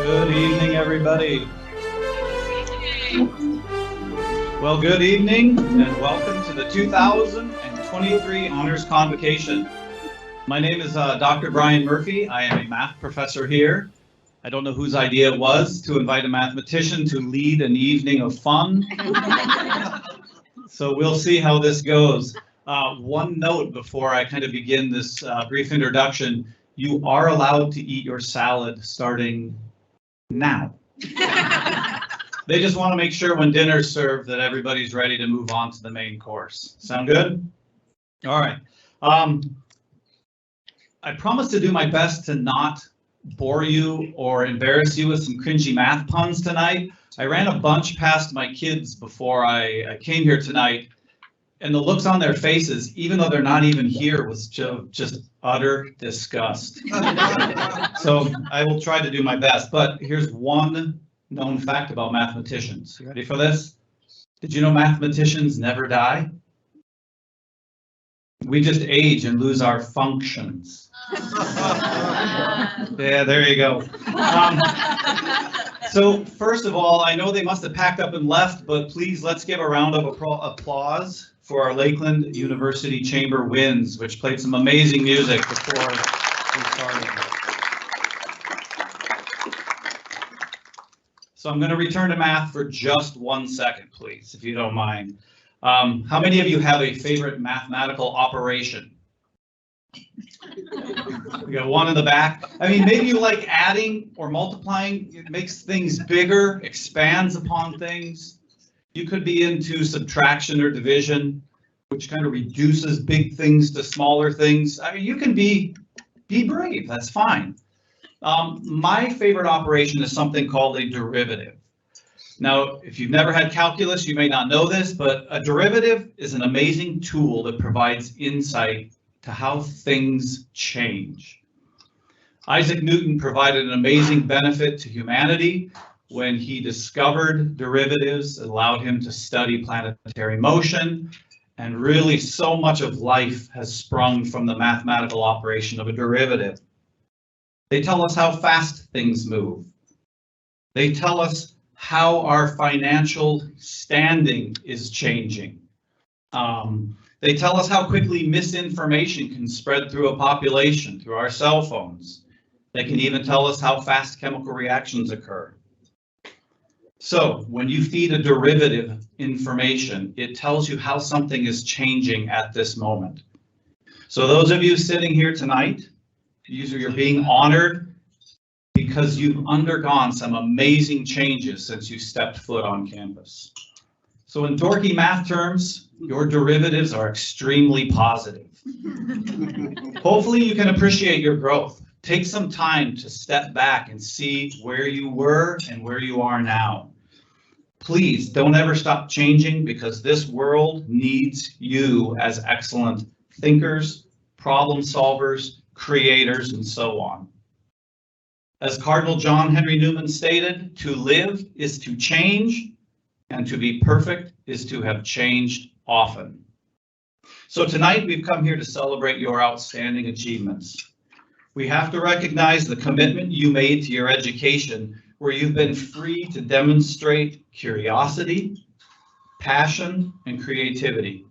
Good evening, everybody. Well, good evening and welcome to the 2023 Honors Convocation. My name is Dr. Brian Murphy. I am a math professor here. I don't know whose idea it was to invite a mathematician to lead an evening of fun. So we'll see how this goes. One note before I kind of begin this brief introduction, you are allowed to eat your salad starting now. They just want to make sure when dinner's served that everybody's ready to move on to the main course. Sound good? All right. I promise to do my best to not bore you or embarrass you with some cringy math puns tonight. I ran a bunch past my kids before I came here tonight, and the looks on their faces, even though they're not even here, was just utter disgust. So I will try to do my best, but here's one known fact about mathematicians. You ready for this? Did you know mathematicians never die? We just age and lose our functions. Yeah, there you go. So first of all, I know they must have packed up and left, but please let's give a round of applause for our Lakeland University Chamber Winds, which played some amazing music before we started. So I'm going to return to math for just 1 second, please, if you don't mind. How many of you have a favorite mathematical operation? We got one in the back. I mean, maybe you like adding or multiplying. It makes things bigger, expands upon things. You could be into subtraction or division, which kind of reduces big things to smaller things. I mean, you can be brave. That's fine. My favorite operation is something called a derivative. Now, if you've never had calculus, you may not know this, but a derivative is an amazing tool that provides insight to how things change. Isaac Newton provided an amazing benefit to humanity when he discovered derivatives, allowed him to study planetary motion, and really so much of life has sprung from the mathematical operation of a derivative. They tell us how fast things move. They tell us how our financial standing is changing. They tell us how quickly misinformation can spread through a population, through our cell phones. They can even tell us how fast chemical reactions occur. So when you feed a derivative information, it tells you how something is changing at this moment. So those of you sitting here tonight, you're being honored because you've undergone some amazing changes since you stepped foot on campus. So in dorky math terms, your derivatives are extremely positive. Hopefully you can appreciate your growth. Take some time to step back and see where you were and where you are now. Please don't ever stop changing because this world needs you as excellent thinkers, problem solvers, creators, and so on. As Cardinal John Henry Newman stated, to live is to change, and to be perfect is to have changed often. So tonight we've come here to celebrate your outstanding achievements. We have to recognize the commitment you made to your education, where you've been free to demonstrate curiosity, passion, and creativity.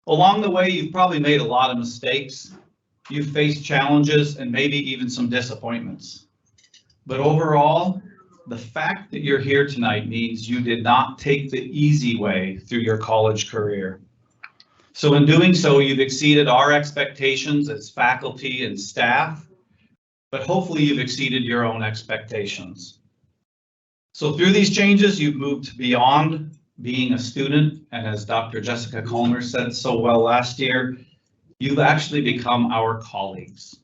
Along the way, you've probably made a lot of mistakes. You've faced challenges and maybe even some disappointments. But overall, the fact that you're here tonight means you did not take the easy way through your college career. So in doing so, you've exceeded our expectations as faculty and staff, but hopefully you've exceeded your own expectations. So through these changes, you've moved beyond being a student, and as Dr. Jessica Colmer said so well last year, you've actually become our colleagues.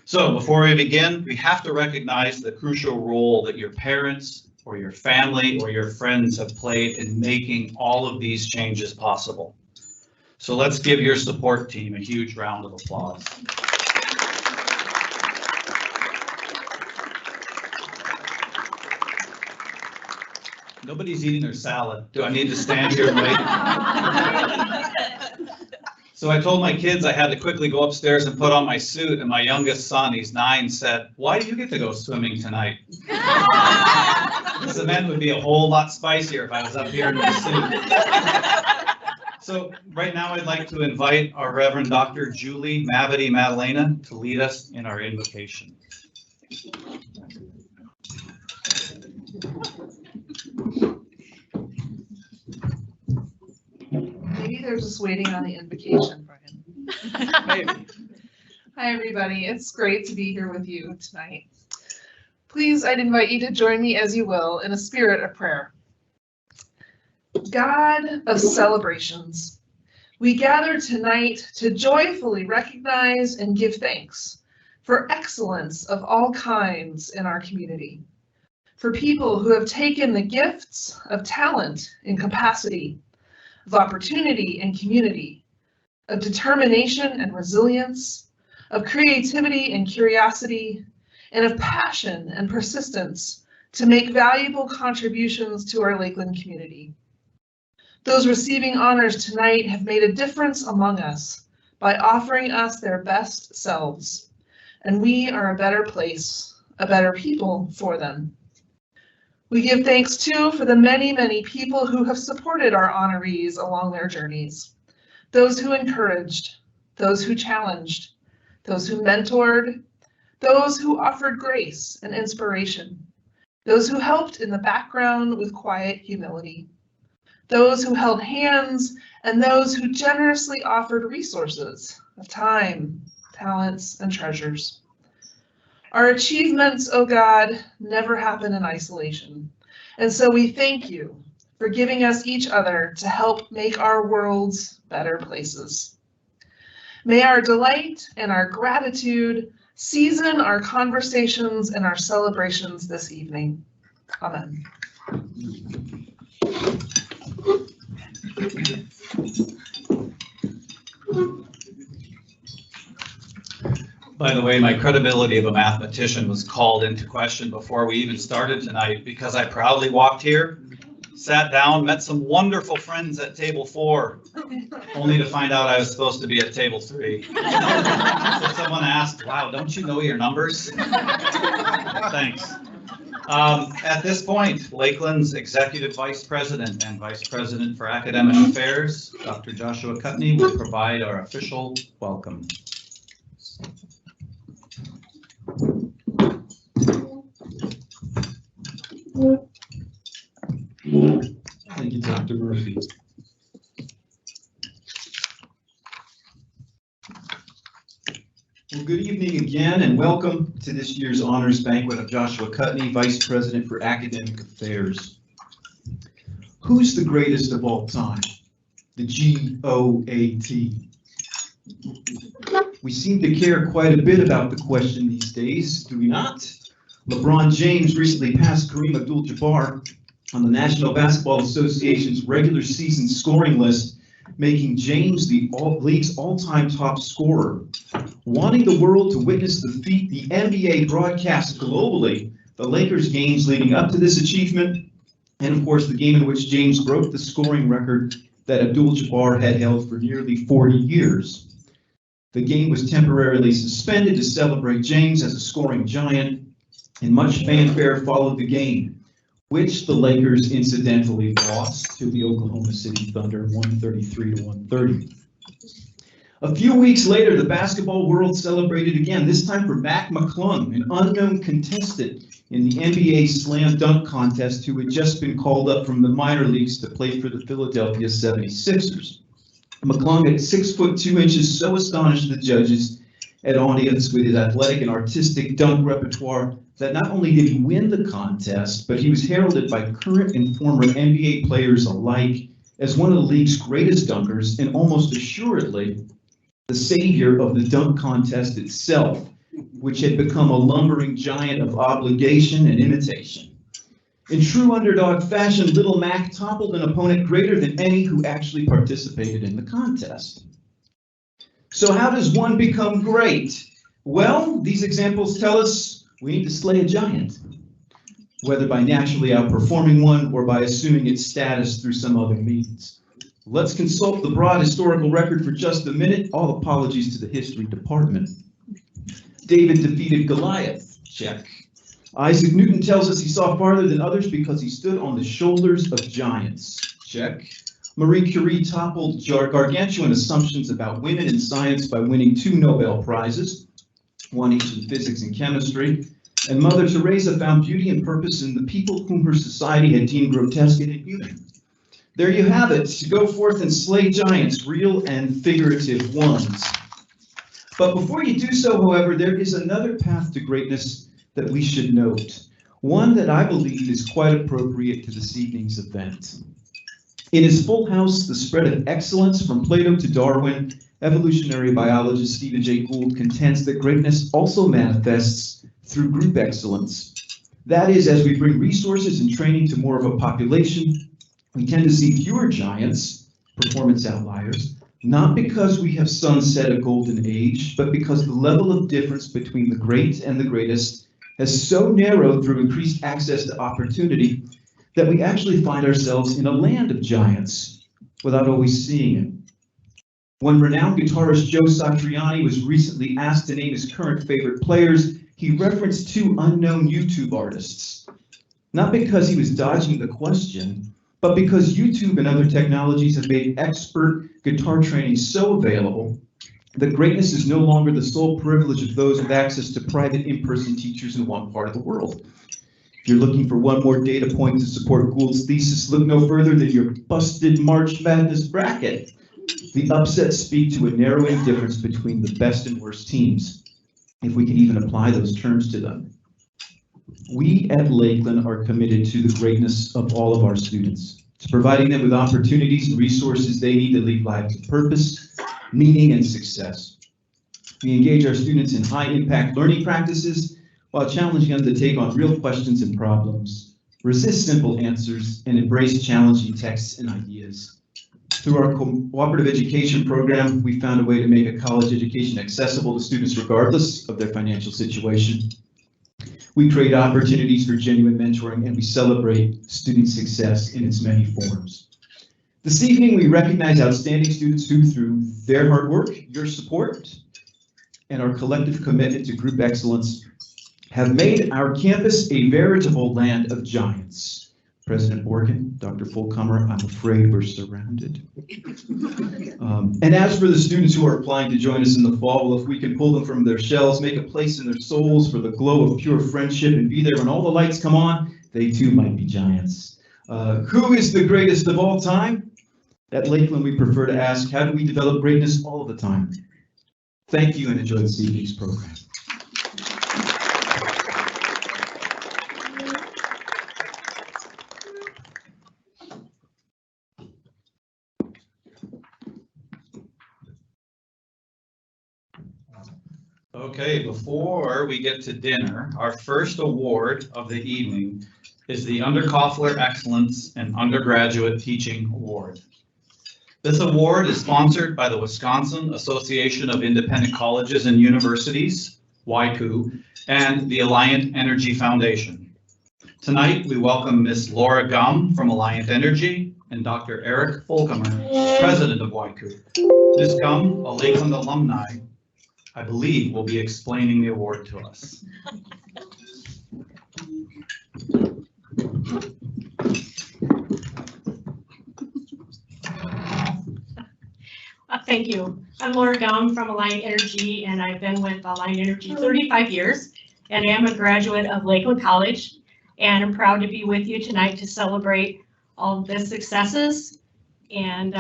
So before we begin, we have to recognize the crucial role that your parents or your family or your friends have played in making all of these changes possible. So let's give your support team a huge round of applause. Nobody's eating their salad. Do I need to stand here and wait? So I told my kids I had to quickly go upstairs and put on my suit, and my youngest son, he's 9, said, "Why do you get to go swimming tonight?" This event would be a whole lot spicier if I was up here in my suit. So right now I'd like to invite our Reverend Dr. Julie Mavity Madalena to lead us in our invocation. Maybe they're just waiting on the invocation for him. Maybe. Hi, everybody. It's great to be here with you tonight. Please, I'd invite you to join me as you will in a spirit of prayer. God of celebrations, we gather tonight to joyfully recognize and give thanks for excellence of all kinds in our community, for people who have taken the gifts of talent and capacity, of opportunity and community, of determination and resilience, of creativity and curiosity, and of passion and persistence to make valuable contributions to our Lakeland community. Those receiving honors tonight have made a difference among us by offering us their best selves, and we are a better place, a better people for them. We give thanks too for the many, many people who have supported our honorees along their journeys. Those who encouraged, those who challenged, those who mentored, those who offered grace and inspiration, those who helped in the background with quiet humility, those who held hands, and those who generously offered resources of time, talents, and treasures. Our achievements, oh God, never happen in isolation. And so we thank you for giving us each other to help make our worlds better places. May our delight and our gratitude season our conversations and our celebrations this evening. Amen. By the way, my credibility of a mathematician was called into question before we even started tonight because I proudly walked here, sat down, met some wonderful friends at table 4, only to find out I was supposed to be at table 3. So someone asked, "Wow, don't you know your numbers?" Thanks. At this point, Lakeland's Executive Vice President and Vice President for Academic Affairs, Dr. Joshua Cutney, will provide our official welcome. Thank you, Dr. Murphy. Well, good evening again, and welcome to this year's Honors Banquet of Joshua Cutney, Vice President for Academic Affairs. Who's the greatest of all time? The GOAT. We seem to care quite a bit about the question these days, do we not? LeBron James recently passed Kareem Abdul-Jabbar on the National Basketball Association's regular season scoring list, making James the league's all-time top scorer. Wanting the world to witness the feat the NBA broadcast globally, the Lakers games leading up to this achievement, and of course the game in which James broke the scoring record that Abdul-Jabbar had held for nearly 40 years. The game was temporarily suspended to celebrate James as a scoring giant, and much fanfare followed the game, which the Lakers incidentally lost to the Oklahoma City Thunder 133-130. A few weeks later, the basketball world celebrated again, this time for Mac McClung, an unknown contestant in the NBA slam dunk contest who had just been called up from the minor leagues to play for the Philadelphia 76ers. McClung, at 6'2", so astonished the judges and audience with his athletic and artistic dunk repertoire that not only did he win the contest, but he was heralded by current and former NBA players alike as one of the league's greatest dunkers and almost assuredly the savior of the dunk contest itself, which had become a lumbering giant of obligation and imitation. In true underdog fashion, Little Mac toppled an opponent greater than any who actually participated in the contest. So how does one become great? Well, these examples tell us we need to slay a giant, whether by naturally outperforming one or by assuming its status through some other means. Let's consult the broad historical record for just a minute. All apologies to the history department. David defeated Goliath. Check. Isaac Newton tells us he saw farther than others because he stood on the shoulders of giants. Check. Marie Curie toppled gargantuan assumptions about women in science by winning 2 Nobel Prizes, one each in physics and chemistry. And Mother Teresa found beauty and purpose in the people whom her society had deemed grotesque and inhuman. There you have it. Go forth and slay giants, real and figurative ones. But before you do so, however, there is another path to greatness that we should note, one that I believe is quite appropriate to this evening's event. In his Full House, The Spread of Excellence from Plato to Darwin, evolutionary biologist Stephen Jay Gould contends that greatness also manifests through group excellence. That is, as we bring resources and training to more of a population, we tend to see fewer giants, performance outliers, not because we have sunset a golden age, but because the level of difference between the great and the greatest has so narrowed through increased access to opportunity that we actually find ourselves in a land of giants without always seeing it. When renowned guitarist Joe Satriani was recently asked to name his current favorite players, he referenced 2 unknown YouTube artists. Not because he was dodging the question, but because YouTube and other technologies have made expert guitar training so available that greatness is no longer the sole privilege of those with access to private in-person teachers in one part of the world. If you're looking for one more data point to support Gould's thesis, look no further than your busted March Madness bracket. The upsets speak to a narrowing difference between the best and worst teams, if we can even apply those terms to them. We at Lakeland are committed to the greatness of all of our students, to providing them with opportunities and resources they need to lead lives of purpose, meaning, and success. We engage our students in high-impact learning practices while challenging them to take on real questions and problems, resist simple answers, and embrace challenging texts and ideas. Through our cooperative education program, we found a way to make a college education accessible to students regardless of their financial situation. We create opportunities for genuine mentoring, and we celebrate student success in its many forms. This evening, we recognize outstanding students who, through their hard work, your support, and our collective commitment to group excellence, have made our campus a veritable land of giants. President Borgen, Dr. Fulcomer, I'm afraid we're surrounded. And as for the students who are applying to join us in the fall, well, if we can pull them from their shells, make a place in their souls for the glow of pure friendship, and be there when all the lights come on, they too might be giants. Who is the greatest of all time? At Lakeland, we prefer to ask, how do we develop greatness all of the time? Thank you, and enjoy this evening's program. Okay, before we get to dinner, our first award of the evening is the Underkoffler Excellence and Undergraduate Teaching Award. This award is sponsored by the Wisconsin Association of Independent Colleges and Universities, WICU, and the Alliant Energy Foundation. Tonight, we welcome Ms. Laura Gum from Alliant Energy and Dr. Eric Fulcomer, President of WICU. Ms. Gum, a Lakeland alumni, I believe will be explaining the award to us. Thank you. I'm Laura Gum from Alliant Energy, and I've been with Alliant Energy 35 years, and I am a graduate of Lakeland College, and I'm proud to be with you tonight to celebrate all of the successes. And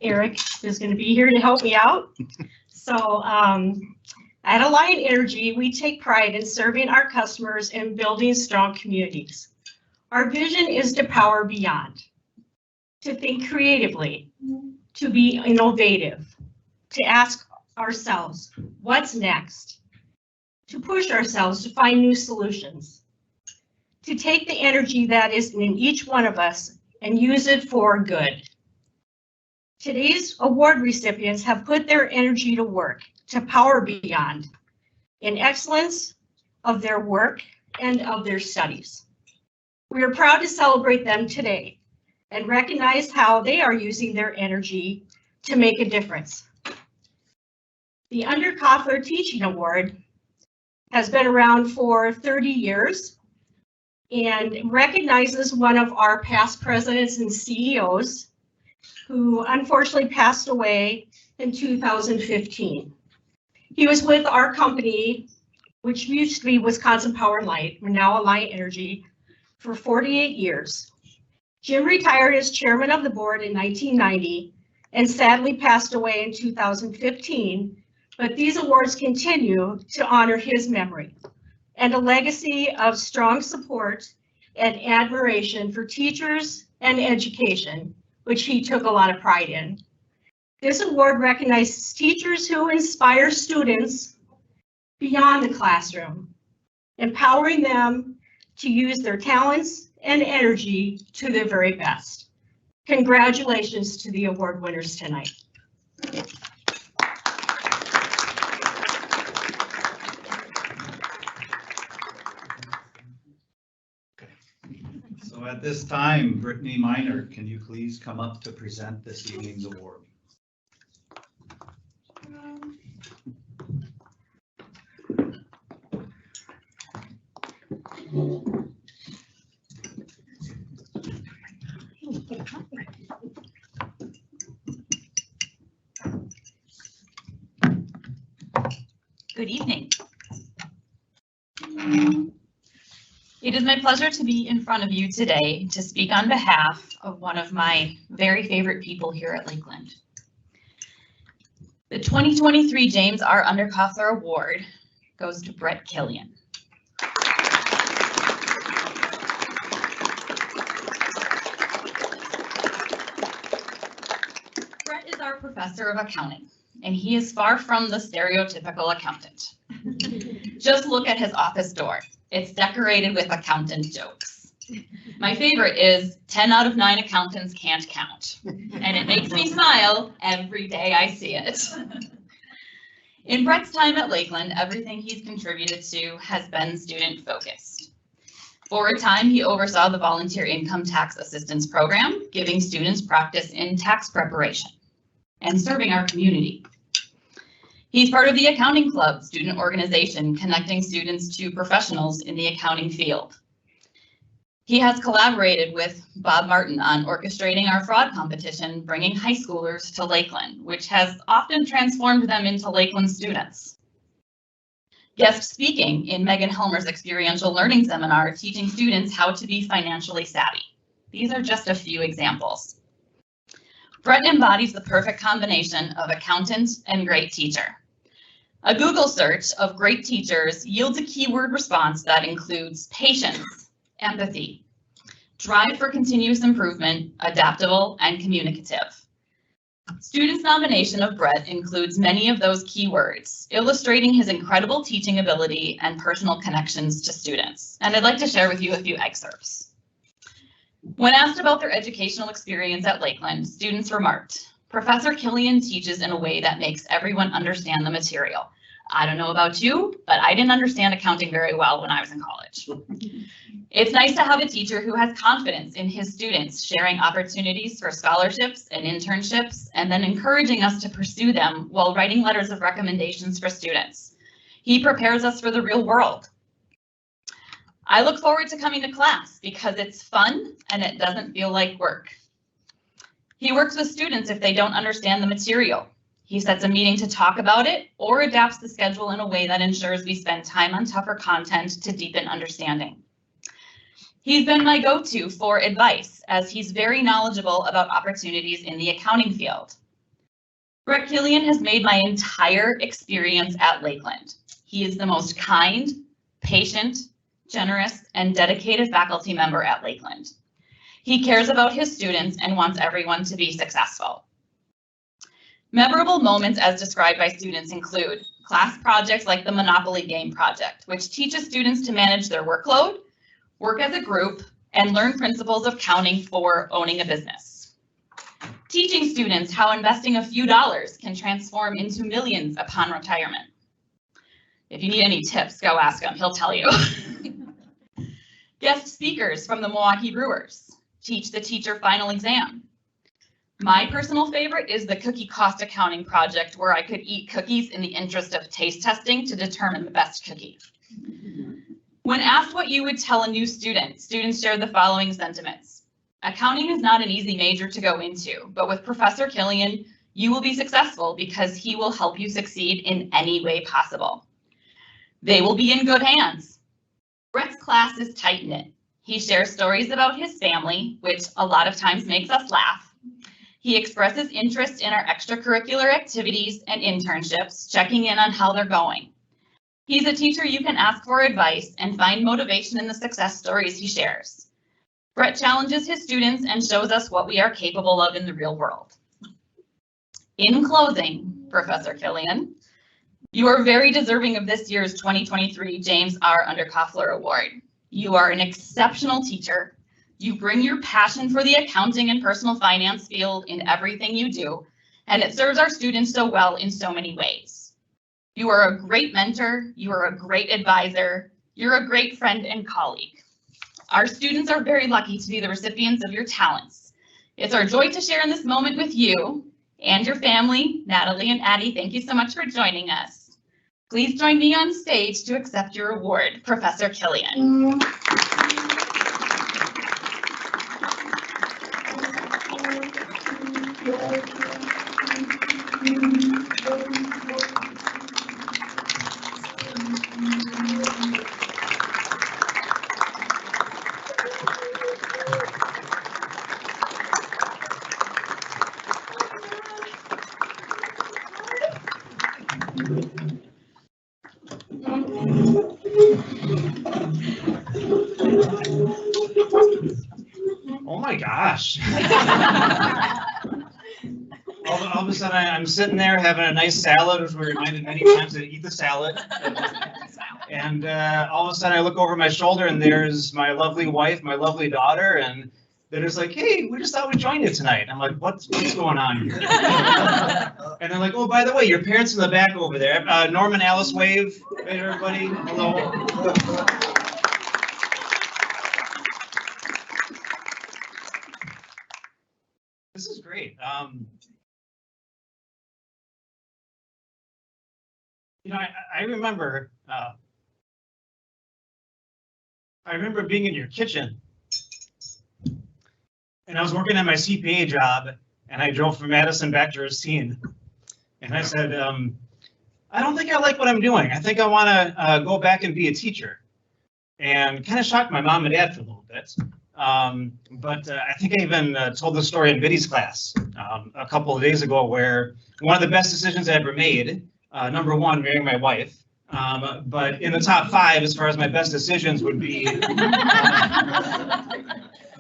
Eric is going to be here to help me out. So at Alliant Energy, we take pride in serving our customers and building strong communities. Our vision is to power beyond, to think creatively, to be innovative, to ask ourselves, what's next? To push ourselves to find new solutions, to take the energy that is in each one of us and use it for good. Today's award recipients have put their energy to work to power beyond in excellence of their work and of their studies. We are proud to celebrate them today and recognize how they are using their energy to make a difference. The Underkoffler Teaching Award has been around for 30 years and recognizes one of our past presidents and CEOs who unfortunately passed away in 2015. He was with our company, which used to be Wisconsin Power and Light, we're now Alliant Energy, for 48 years. Jim retired as chairman of the board in 1990 and sadly passed away in 2015, but these awards continue to honor his memory and a legacy of strong support and admiration for teachers and education, which he took a lot of pride in. This award recognizes teachers who inspire students beyond the classroom, empowering them to use their talents and energy to their very best. Congratulations to the award winners tonight. So at this time, Brittany Minor, can you please come up to present this evening's award? Good evening. It is my pleasure to be in front of you today to speak on behalf of one of my very favorite people here at Lakeland. The 2023 James R. Underkoffler Award goes to Brett Killian. Brett is our professor of accounting, and he is far from the stereotypical accountant. Just look at his office door. It's decorated with accountant jokes. My favorite is 10 out of 9 accountants can't count, and it makes me smile every day I see it. In Brett's time at Lakeland, everything he's contributed to has been student focused. For a time, he oversaw the Volunteer Income Tax Assistance Program, giving students practice in tax preparation and serving our community. He's part of the Accounting Club student organization, connecting students to professionals in the accounting field. He has collaborated with Bob Martin on orchestrating our fraud competition, bringing high schoolers to Lakeland, which has often transformed them into Lakeland students. Guest speaking in Megan Helmer's experiential learning seminar, teaching students how to be financially savvy. These are just a few examples. Brett embodies the perfect combination of accountant and great teacher. A Google search of great teachers yields a keyword response that includes patience, empathy, drive for continuous improvement, adaptable, and communicative. Students' nomination of Brett includes many of those keywords, illustrating his incredible teaching ability and personal connections to students. And I'd like to share with you a few excerpts. When asked about their educational experience at Lakeland, students remarked, "Professor Killian teaches in a way that makes everyone understand the material. I don't know about you, but I didn't understand accounting very well when I was in college." It's nice to have a teacher who has confidence in his students, sharing opportunities for scholarships and internships, and then encouraging us to pursue them while writing letters of recommendations for students. He prepares us for the real world. I look forward to coming to class because it's fun and it doesn't feel like work. He works with students if they don't understand the material. He sets a meeting to talk about it or adapts the schedule in a way that ensures we spend time on tougher content to deepen understanding. He's been my go-to for advice as he's very knowledgeable about opportunities in the accounting field. Brett Killian has made my entire experience at Lakeland. He is the most kind, patient, generous, and dedicated faculty member at Lakeland. He cares about his students and wants everyone to be successful. Memorable moments as described by students include class projects like the Monopoly game project, which teaches students to manage their workload, work as a group, and learn principles of counting for owning a business. Teaching students how investing a few dollars can transform into millions upon retirement. If you need any tips, go ask him, he'll tell you. Guest speakers from the Milwaukee Brewers, teach the teacher final exam. My personal favorite is the cookie cost accounting project, where I could eat cookies in the interest of taste testing to determine the best cookie. When asked what you would tell a new student, students shared the following sentiments. Accounting is not an easy major to go into, but with Professor Killian, you will be successful because he will help you succeed in any way possible. They will be in good hands. Brett's class is tight-knit. He shares stories about his family, which a lot of times makes us laugh. He expresses interest in our extracurricular activities and internships, checking in on how they're going. He's a teacher you can ask for advice and find motivation in the success stories he shares. Brett challenges his students and shows us what we are capable of in the real world. In closing, Professor Killian, you are very deserving of this year's 2023 James R. Underkoffler Award. You are an exceptional teacher. You bring your passion for the accounting and personal finance field in everything you do, and it serves our students so well in so many ways. You are a great mentor, you are a great advisor, you're a great friend and colleague. Our students are very lucky to be the recipients of your talents. It's our joy to share in this moment with you and your family. Natalie and Addie, thank you so much for joining us. Please join me on stage to accept your award, Professor Killian. Oh my gosh. All of a sudden, I'm sitting there having a nice salad, which we're reminded many times to eat the salad. And all of a sudden, I look over my shoulder, and there's my lovely wife, my lovely daughter, and they're just like, "Hey, we just thought we'd join you tonight." I'm like, what's going on here? And they're like, "Oh, by the way, your parents in the back over there." Norman, Alice, wave. Hey, everybody. Hello. This is great. You know, I remember being in your kitchen, and I was working at my CPA job, and I drove from Madison back to Racine, and I said, I don't think I like what I'm doing. I think I want to go back and be a teacher, and kind of shocked my mom and dad for a little bit. But I think I even told the story in Biddy's class a couple of days ago, where one of the best decisions I ever made, number one, marrying my wife, but in the top 5 as far as my best decisions would be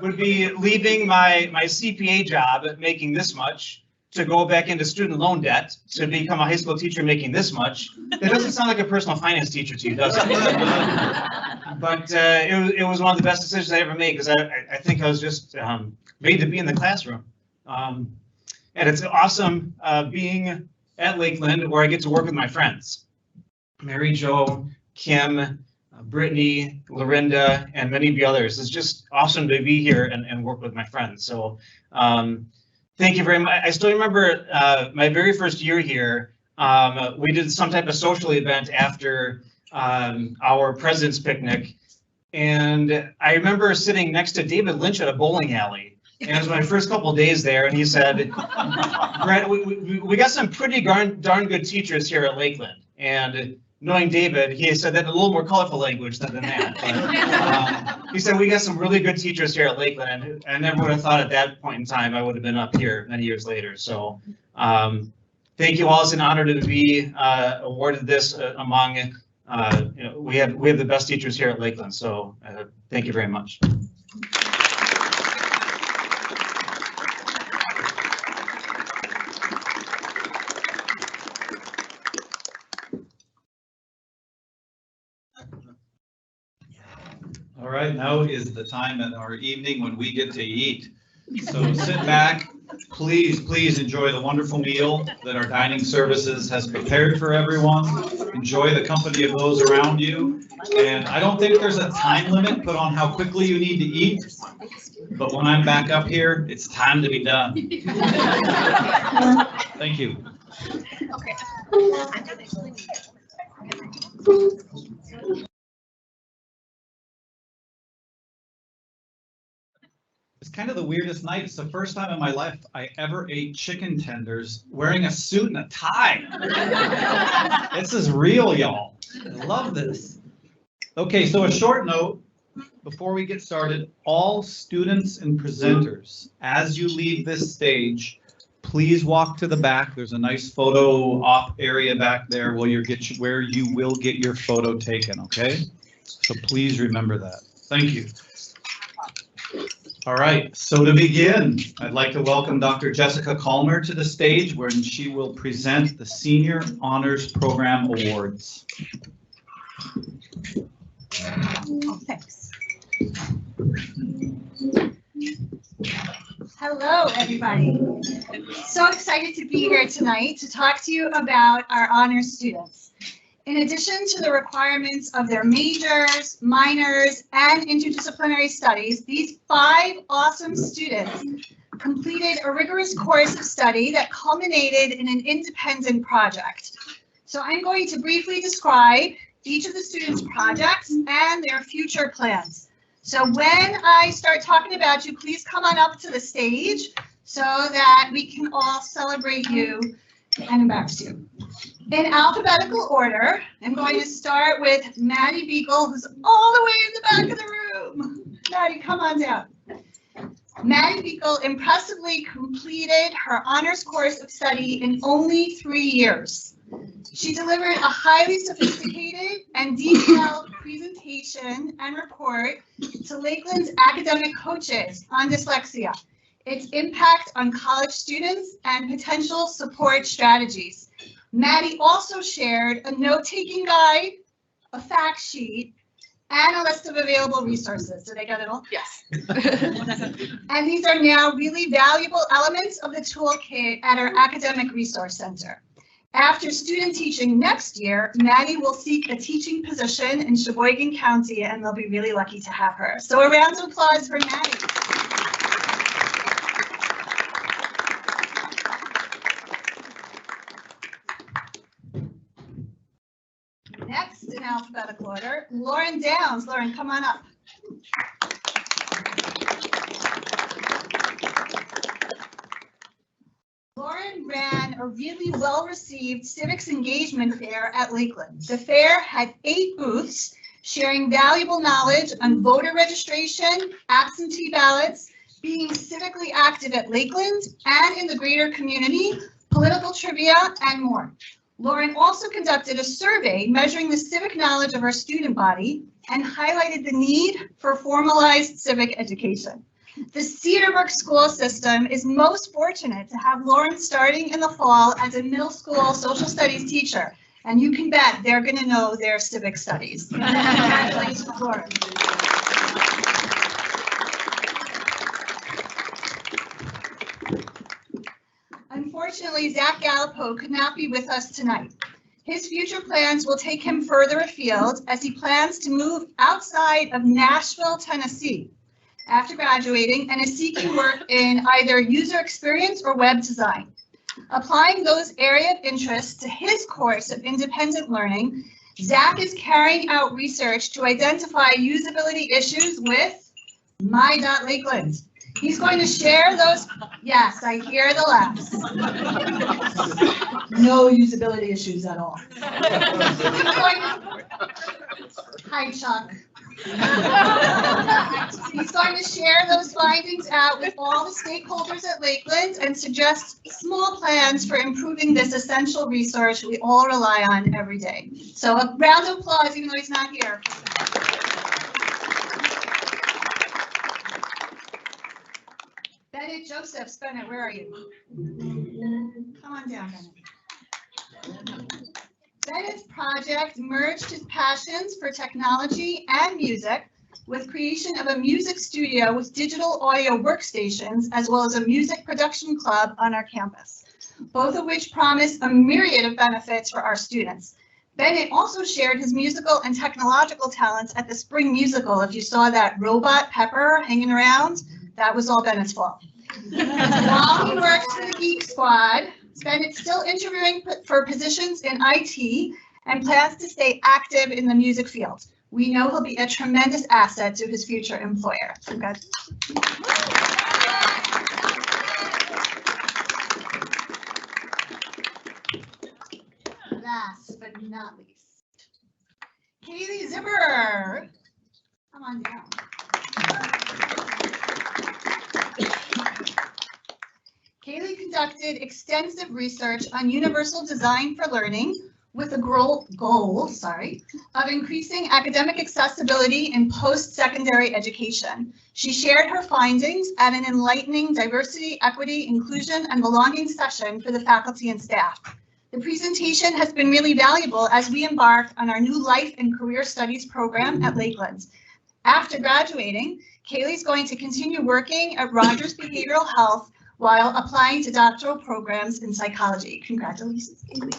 leaving my CPA job making this much to go back into student loan debt to become a high school teacher making this much. That doesn't sound like a personal finance teacher to you, does it? But it was one of the best decisions I ever made, because I think I was just made to be in the classroom. And it's awesome being at Lakeland, where I get to work with my friends. Mary Jo, Kim, Brittany, Lorinda, and many of the others. It's just awesome to be here and work with my friends. So thank you very much. I still remember my very first year here. We did some type of social event after our president's picnic. And I remember sitting next to David Lynch at a bowling alley. And it was my first couple of days there, and he said, "Brett, we got some pretty darn good teachers here at Lakeland." And knowing David, he said that in a little more colorful language than that. But, he said, "We got some really good teachers here at Lakeland," and I never would have thought at that point in time I would have been up here many years later. So thank you all. It's an honor to be awarded this among, you know, we have the best teachers here at Lakeland. So thank you very much. All right, now is the time in our evening when we get to eat. So sit back, please enjoy the wonderful meal that our dining services has prepared for everyone. enjoy the company of those around you. And I don't think there's a time limit put on how quickly you need to eat. But when I'm back up here, it's time to be done. Thank you. It's kind of the weirdest night. It's the first time in my life I ever ate chicken tenders wearing a suit and a tie. This is real, y'all. I love this. Okay, so a short note before we get started. All students and presenters, as you leave this stage, please walk to the back. There's a nice photo op area back there where you will get your photo taken, okay? So please remember that. Thank you. All right, so to begin, I'd like to welcome Dr. Jessica Calmer to the stage where she will present the Senior Honors Program Awards. Oh, thanks. Hello, everybody. So excited to be here tonight to talk to you about our honors students. In addition to the requirements of their majors, minors, and interdisciplinary studies, these 5 awesome students completed a rigorous course of study that culminated in an independent project. So I'm going to briefly describe each of the students' projects and their future plans. So when I start talking about you, please come on up to the stage so that we can all celebrate you and embarrass you. In alphabetical order, I'm going to start with Maddie Beagle, who's all the way in the back of the room. Maddie, come on down. Maddie Beagle impressively completed her honors course of study in only 3 years. She delivered a highly sophisticated and detailed presentation and report to Lakeland's academic coaches on dyslexia, its impact on college students, and potential support strategies. Maddie also shared a note-taking guide, a fact sheet, and a list of available resources. Did I get it all? Yes. And these are now really valuable elements of the toolkit at our Academic Resource Center. After student teaching next year, Maddie will seek a teaching position in Sheboygan County, and they'll be really lucky to have her. So a round of applause for Maddie. Next, in alphabetical order, Lauren Downs. Lauren, come on up. Lauren ran a really well-received civics engagement fair at Lakeland. The fair had 8 booths sharing valuable knowledge on voter registration, absentee ballots, being civically active at Lakeland and in the greater community, political trivia, and more. Lauren also conducted a survey measuring the civic knowledge of our student body and highlighted the need for formalized civic education. The Cedarburg school system is most fortunate to have Lauren starting in the fall as a middle school social studies teacher, and you can bet they're going to know their civic studies. Congratulations, Lauren. Unfortunately, Zach Gallipo could not be with us tonight. His future plans will take him further afield as he plans to move outside of Nashville, Tennessee after graduating and is seeking work in either user experience or web design. Applying those area of interest to his course of independent learning, Zach is carrying out research to identify usability issues with My.Lakeland. He's going to share those. Yes, I hear the laughs. No usability issues at all. Hi, Chuck. He's going to share those findings out with all the stakeholders at Lakeland and suggest small plans for improving this essential resource we all rely on every day. So a round of applause, even though he's not here. Bennett Josephs. Bennett, where are you? Come on down, Bennett. Bennett's project merged his passions for technology and music with creation of a music studio with digital audio workstations, as well as a music production club on our campus, both of which promise a myriad of benefits for our students. Bennett also shared his musical and technological talents at the spring musical. If you saw that robot Pepper hanging around, that was all Bennett's fault. While he works for the Geek Squad, Bennett's still interviewing for positions in IT and plans to stay active in the music field. We know he'll be a tremendous asset to his future employer. Congrats. Last but not least, Kaylee Zipper. Come on down. Kaylee conducted extensive research on universal design for learning with a goal of increasing academic accessibility in post-secondary education. She shared her findings at an enlightening diversity, equity, inclusion, and belonging session for the faculty and staff. The presentation has been really valuable as we embark on our new Life and Career Studies program at Lakeland. After graduating, Kaylee's going to continue working at Rogers Behavioral Health while applying to doctoral programs in psychology. Congratulations, Kaylee.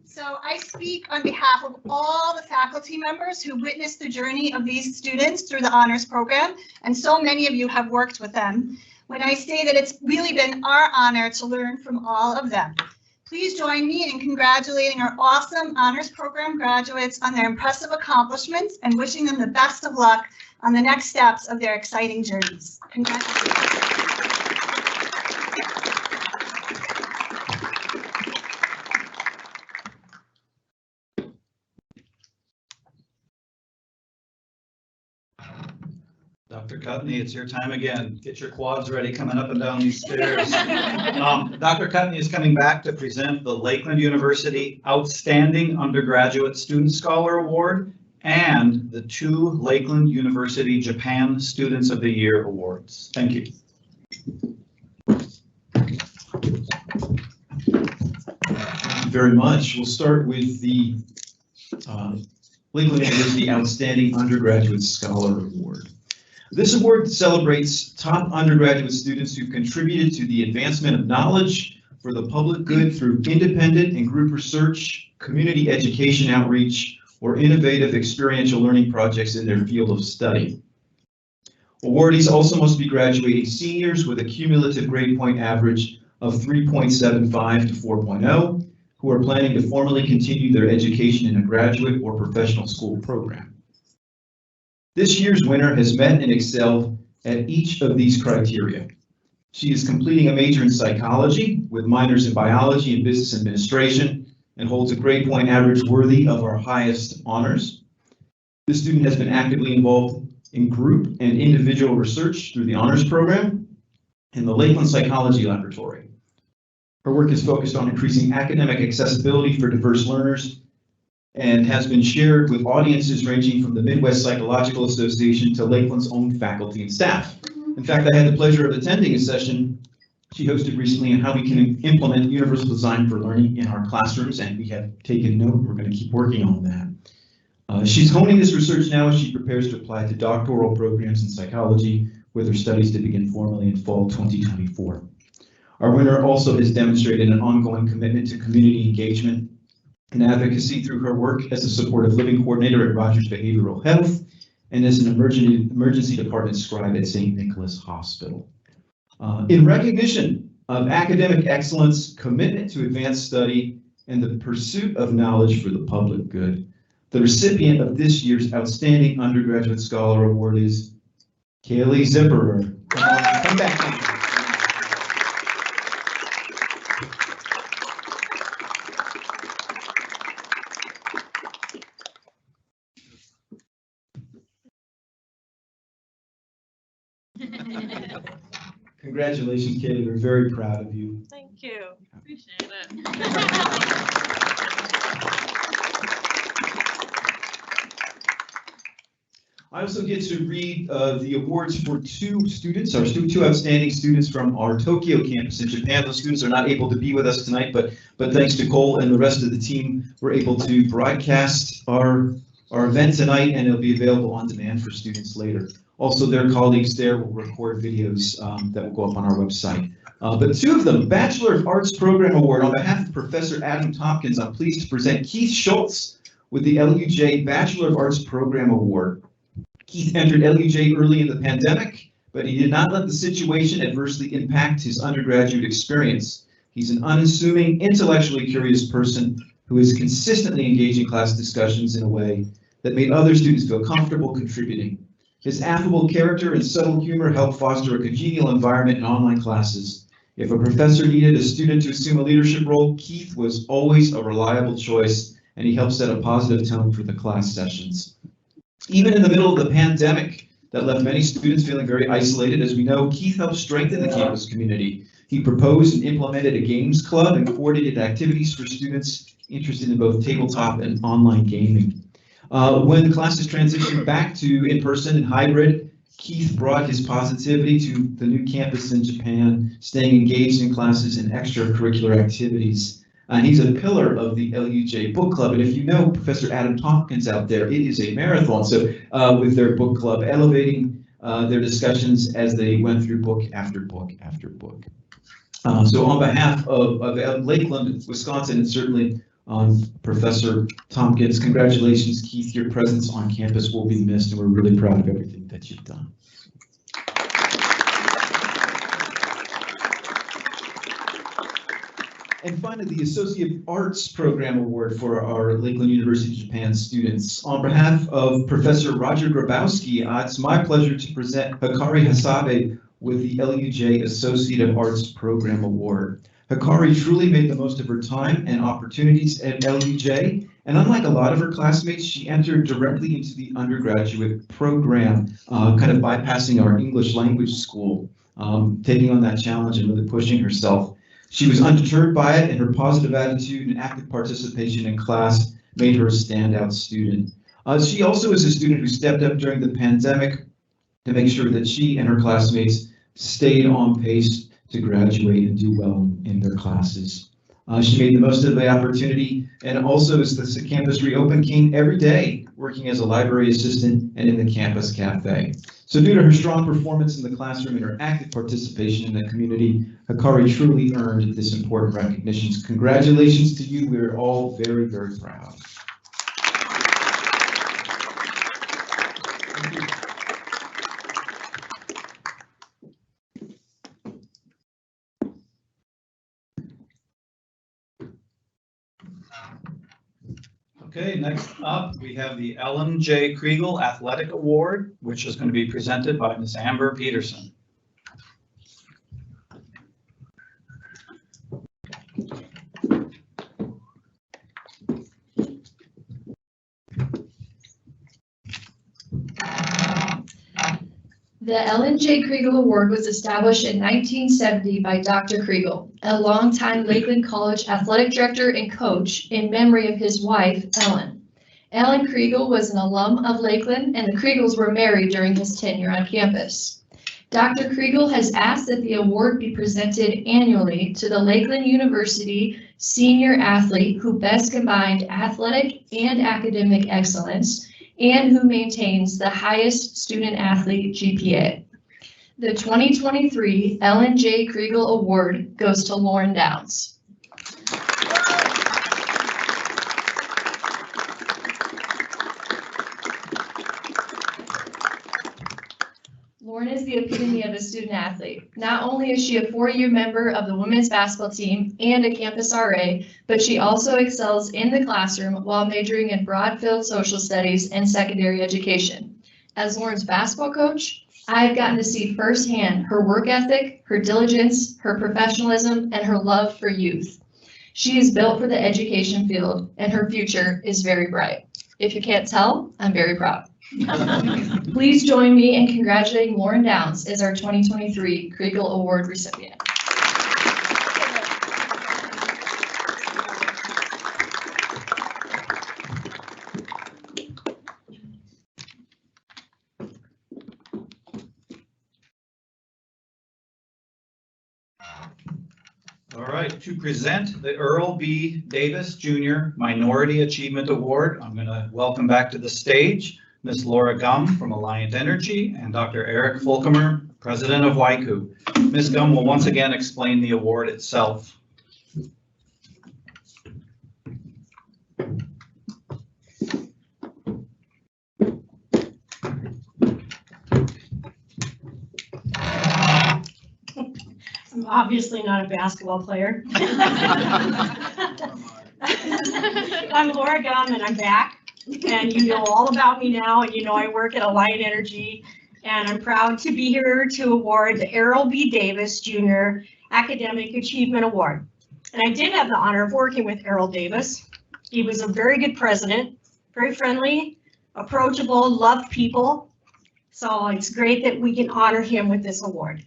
So I speak on behalf of all the faculty members who witnessed the journey of these students through the honors program, and so many of you have worked with them, when I say that it's really been our honor to learn from all of them. Please join me in congratulating our awesome honors program graduates on their impressive accomplishments and wishing them the best of luck on the next steps of their exciting journeys. Congratulations. Dr. Cutney, it's your time again. Get your quads ready coming up and down these stairs. Dr. Cutney is coming back to present the Lakeland University Outstanding Undergraduate Student Scholar Award and the 2 Lakeland University Japan Students of the Year Awards. Thank you. Thank you very much. We'll start with the Lakeland University Outstanding Undergraduate Scholar Award. This award celebrates top undergraduate students who've contributed to the advancement of knowledge for the public good through independent and group research, community education outreach, or innovative experiential learning projects in their field of study. Awardees also must be graduating seniors with a cumulative grade point average of 3.75 to 4.0, who are planning to formally continue their education in a graduate or professional school program. This year's winner has met and excelled at each of these criteria. She is completing a major in psychology with minors in biology and business administration and holds a grade point average worthy of our highest honors. This student has been actively involved in group and individual research through the honors program in the Lakeland Psychology Laboratory. Her work is focused on increasing academic accessibility for diverse learners and has been shared with audiences ranging from the Midwest Psychological Association to Lakeland's own faculty and staff. In fact, I had the pleasure of attending a session she hosted recently on how we can implement universal design for learning in our classrooms, and we have taken note. We're going to keep working on that. She's honing this research now as she prepares to apply to doctoral programs in psychology, with her studies to begin formally in fall 2024. Our winner also has demonstrated an ongoing commitment to community engagement and advocacy through her work as a supportive living coordinator at Rogers Behavioral Health and as an emergency department scribe at St. Nicholas Hospital. In recognition of academic excellence, commitment to advanced study, and the pursuit of knowledge for the public good, the recipient of this year's Outstanding Undergraduate Scholar Award is Kaylee Zipper. Come back. Congratulations, Kaylee. We're very proud of you. Thank you. Appreciate it. I also get to read the awards for 2 students, our 2 outstanding students from our Tokyo campus in Japan. Those students are not able to be with us tonight, but thanks to Cole and the rest of the team, we're able to broadcast our event tonight, and it'll be available on demand for students later. Also, their colleagues there will record videos that will go up on our website. But two of them, Bachelor of Arts Program Award on behalf of Professor Adam Tompkins, I'm pleased to present Keith Schultz with the LUJ Bachelor of Arts Program Award. Keith entered LUJ early in the pandemic, but he did not let the situation adversely impact his undergraduate experience. He's an unassuming, intellectually curious person who is consistently engaged in class discussions in a way that made other students feel comfortable contributing. His affable character and subtle humor helped foster a congenial environment in online classes. If a professor needed a student to assume a leadership role, Keith was always a reliable choice, and he helped set a positive tone for the class sessions. Even in the middle of the pandemic that left many students feeling very isolated, as we know, Keith helped strengthen the campus community. He proposed and implemented a games club and coordinated activities for students interested in both tabletop and online gaming. When classes transitioned back to in-person and hybrid, Keith brought his positivity to the new campus in Japan, staying engaged in classes and extracurricular activities. He's a pillar of the LUJ Book Club, and if you know Professor Adam Tompkins out there, it is a marathon. So with their book club, elevating their discussions as they went through book after book after book. So on behalf of Lakeland, Wisconsin, and certainly Professor Tompkins, congratulations, Keith. Your presence on campus will be missed, and we're really proud of everything that you've done. And finally, the Associate Arts Program Award for our Lakeland University Japan students. On behalf of Professor Roger Grabowski, it's my pleasure to present Hikari Hasabe with the LUJ Associate of Arts Program Award. Hikari truly made the most of her time and opportunities at LUJ, and unlike a lot of her classmates, she entered directly into the undergraduate program, kind of bypassing our English language school, taking on that challenge and really pushing herself. She was undeterred by it, and her positive attitude and active participation in class made her a standout student. She also is a student who stepped up during the pandemic to make sure that she and her classmates stayed on pace to graduate and do well in their classes. She made the most of the opportunity, and also as the campus reopened, came every day working as a library assistant and in the campus cafe. So due to her strong performance in the classroom and her active participation in the community, Hikari truly earned this important recognition. Congratulations to you. We're all very, very proud. Okay, next up, we have the Ellen J. Kriegel Athletic Award, which is going to be presented by Ms. Amber Peterson. The Ellen J. Kriegel Award was established in 1970 by Dr. Kriegel, a longtime Lakeland College athletic director and coach, in memory of his wife, Ellen. Ellen Kriegel was an alum of Lakeland, and the Kriegels were married during his tenure on campus. Dr. Kriegel has asked that the award be presented annually to the Lakeland University senior athlete who best combined athletic and academic excellence, and who maintains the highest student-athlete GPA. The 2023 Ellen J. Kriegel Award goes to Lauren Downs. Lauren is the epitome of a student athlete. Not only is she a 4-year member of the women's basketball team and a campus RA, but she also excels in the classroom while majoring in broad field social studies and secondary education. As Lauren's basketball coach, I have gotten to see firsthand her work ethic, her diligence, her professionalism, and her love for youth. She is built for the education field, and her future is very bright. If you can't tell, I'm very proud. Please join me in congratulating Lauren Downs as our 2023 Kriegel Award recipient. All right, to present the Earl B. Davis Jr. Minority Achievement Award, I'm going to welcome back to the stage Ms. Laura Gum from Alliant Energy and Dr. Eric Fulcomer president of WICU. Ms. Gum will once again explain the award itself. I'm obviously not a basketball player. I'm Laura Gum and I'm back, and you know all about me now, and you know I work at Alliant Energy, and I'm proud to be here to award the Errol B. Davis Jr. Academic Achievement Award. And I did have the honor of working with Errol Davis. He was a very good president, very friendly, approachable, loved people. So it's great that we can honor him with this award.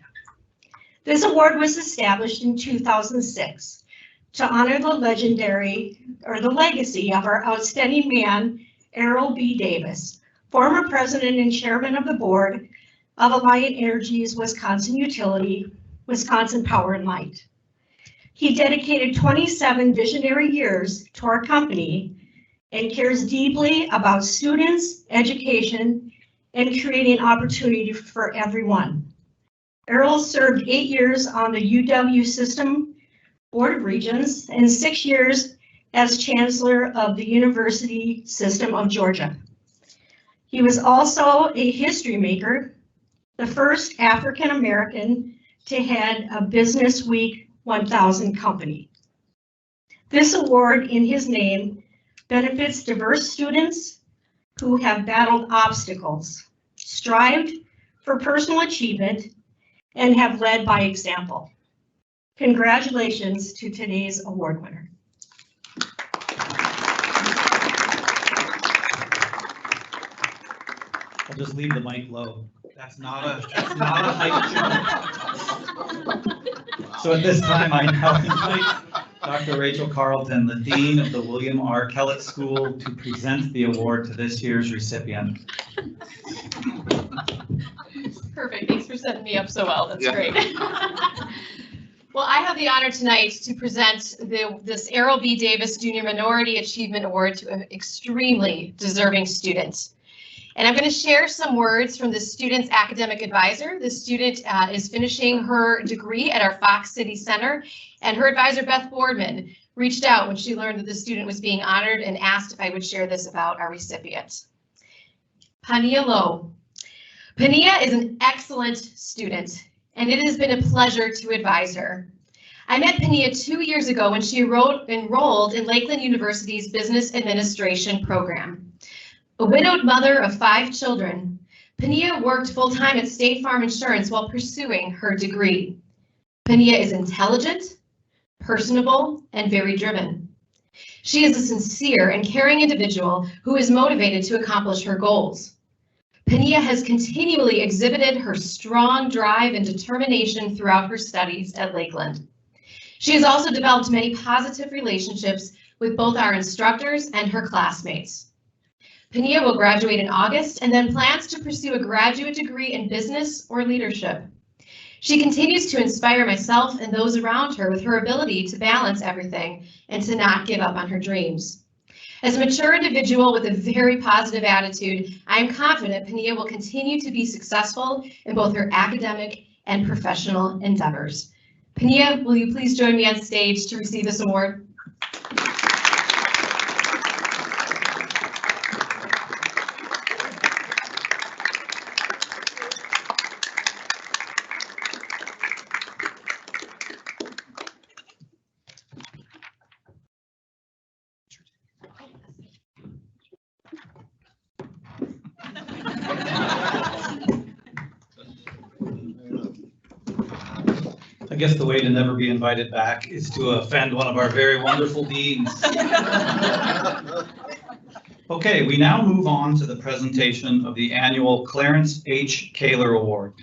This award was established in 2006 to honor the legendary, or the legacy of our outstanding man, Errol B. Davis, former president and chairman of the board of Alliant Energy's Wisconsin Utility, Wisconsin Power and Light. He dedicated 27 visionary years to our company and cares deeply about students, education, and creating opportunity for everyone. Errol served 8 years on the UW System Board of Regents and 6 years as Chancellor of the University System of Georgia. He was also a history maker, the first African American to head a Business Week 1000 company. This award in his name benefits diverse students who have battled obstacles, strived for personal achievement, and have led by example. Congratulations to today's award winner. I'll just leave the mic low. That's not a height joke. So at this time, I now invite Dr. Rachel Carlton, the Dean of the William R. Kellett School, to present the award to this year's recipient. Perfect. Thanks for setting me up so well. That's great. Well, I have the honor tonight to present this Errol B. Davis Jr. Minority Achievement Award to an extremely deserving student. And I'm going to share some words from the student's academic advisor. The student is finishing her degree at our Fox City Center, and her advisor, Beth Boardman, reached out when she learned that the student was being honored and asked if I would share this about our recipient. Pania Lowe. Pania is an excellent student, and it has been a pleasure to advise her. I met Pania 2 years ago when she enrolled in Lakeland University's Business Administration program. A widowed mother of 5 children, Pania worked full-time at State Farm Insurance while pursuing her degree. Pania is intelligent, personable, and very driven. She is a sincere and caring individual who is motivated to accomplish her goals. Pania has continually exhibited her strong drive and determination throughout her studies at Lakeland. She has also developed many positive relationships with both our instructors and her classmates. Pania will graduate in August and then plans to pursue a graduate degree in business or leadership. She continues to inspire myself and those around her with her ability to balance everything and to not give up on her dreams. As a mature individual with a very positive attitude, I am confident Pania will continue to be successful in both her academic and professional endeavors. Pania, will you please join me on stage to receive this award? I guess the way to never be invited back is to offend one of our very wonderful deans. Okay, we now move on to the presentation of the annual Clarence H. Kaler Award.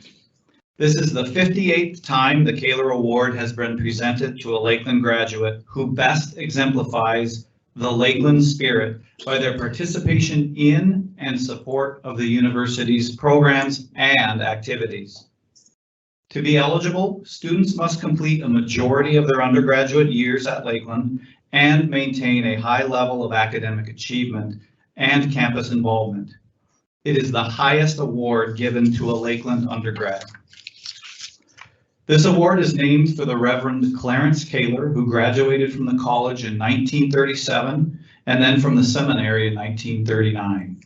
This is the 58th time the Kaler Award has been presented to a Lakeland graduate who best exemplifies the Lakeland spirit by their participation in and support of the university's programs and activities. To be eligible, students must complete a majority of their undergraduate years at Lakeland and maintain a high level of academic achievement and campus involvement. It is the highest award given to a Lakeland undergrad. This award is named for the Reverend Clarence Kaler, who graduated from the college in 1937 and then from the seminary in 1939.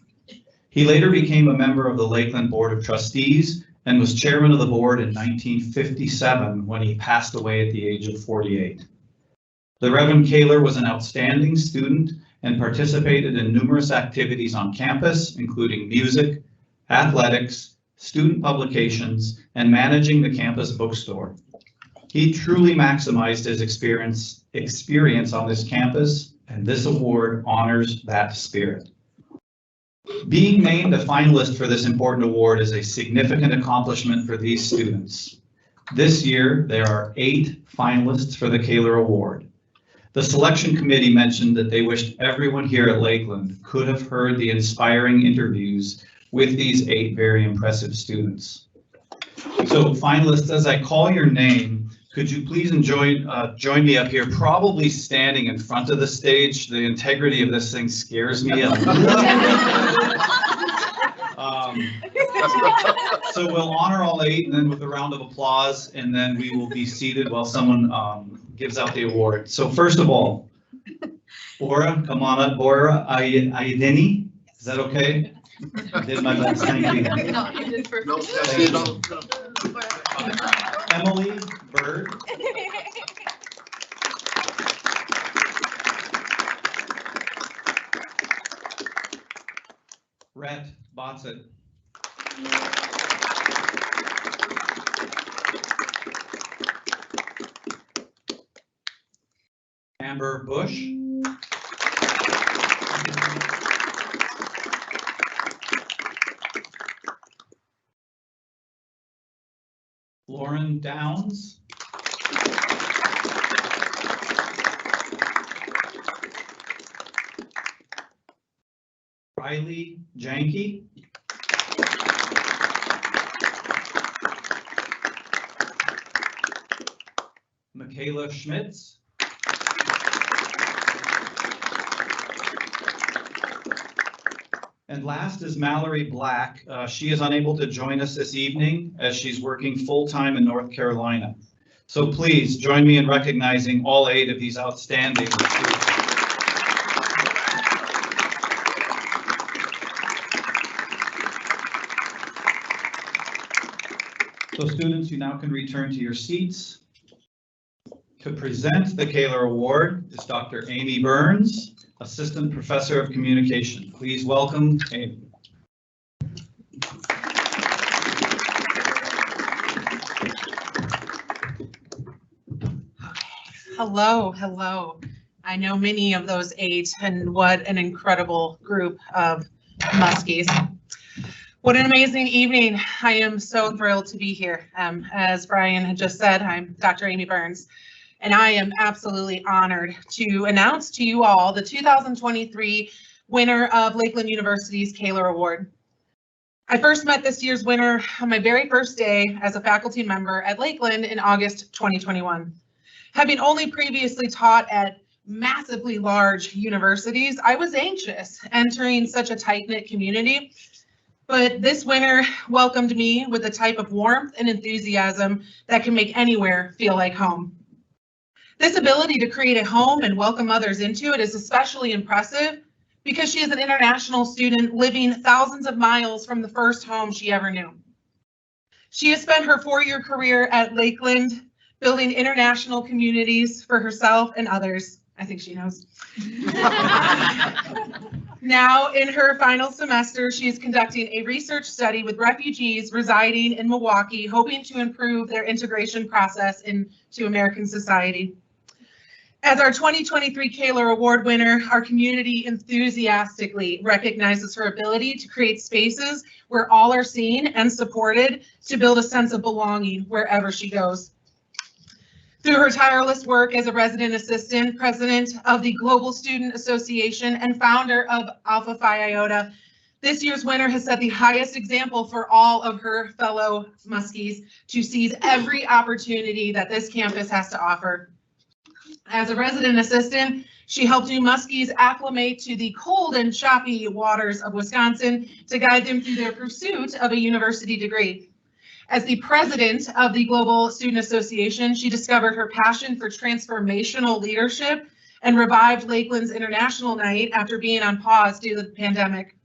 He later became a member of the Lakeland Board of Trustees and was chairman of the board in 1957 when he passed away at the age of 48. The Reverend Kaler was an outstanding student and participated in numerous activities on campus, including music, athletics, student publications, and managing the campus bookstore. He truly maximized his experience on this campus, and this award honors that spirit. Being named a finalist for this important award is a significant accomplishment for these students. This year, there are 8 finalists for the Kaler Award. The selection committee mentioned that they wished everyone here at Lakeland could have heard the inspiring interviews with these 8 very impressive students. So finalists, as I call your name, could you please join me up here, probably standing in front of the stage. The integrity of this thing scares me a little. So we'll honor all 8 and then with a round of applause, and then we will be seated while someone gives out the award. So first of all, Bora, come on up, Bora Ayedeni. Is that okay? I did my best, thank you. Emily Bird. Rhett Botsett. Amber Bush. Lauren Downs. Riley Janke. Michaela Schmitz. And last is Mallory Black. She is unable to join us this evening as she's working full-time in North Carolina. So please join me in recognizing all 8 of these outstanding students. So students, you now can return to your seats. To present the Kaler Award is Dr. Amy Burns, Assistant Professor of Communication. Please welcome Amy. Hello, hello. I know many of those 8, and what an incredible group of Muskies. What an amazing evening. I am so thrilled to be here. As Brian had just said, I'm Dr. Amy Burns, and I am absolutely honored to announce to you all the 2023 winner of Lakeland University's Kaler Award. I first met this year's winner on my very first day as a faculty member at Lakeland in August 2021. Having only previously taught at massively large universities, I was anxious entering such a tight-knit community, but this winner welcomed me with a type of warmth and enthusiasm that can make anywhere feel like home. This ability to create a home and welcome others into it is especially impressive because she is an international student living thousands of miles from the first home she ever knew. She has spent her 4-year career at Lakeland building international communities for herself and others. I think she knows. Now, in her final semester, she is conducting a research study with refugees residing in Milwaukee, hoping to improve their integration process into American society. As our 2023 Kaler Award winner, our community enthusiastically recognizes her ability to create spaces where all are seen and supported to build a sense of belonging wherever she goes. Through her tireless work as a resident assistant, president of the Global Student Association, and founder of Alpha Phi Iota, this year's winner has set the highest example for all of her fellow Muskies to seize every opportunity that this campus has to offer. As a resident assistant, she helped new Muskies acclimate to the cold and choppy waters of Wisconsin to guide them through their pursuit of a university degree. As the president of the Global Student Association, she discovered her passion for transformational leadership and revived Lakeland's International Night after being on pause due to the pandemic.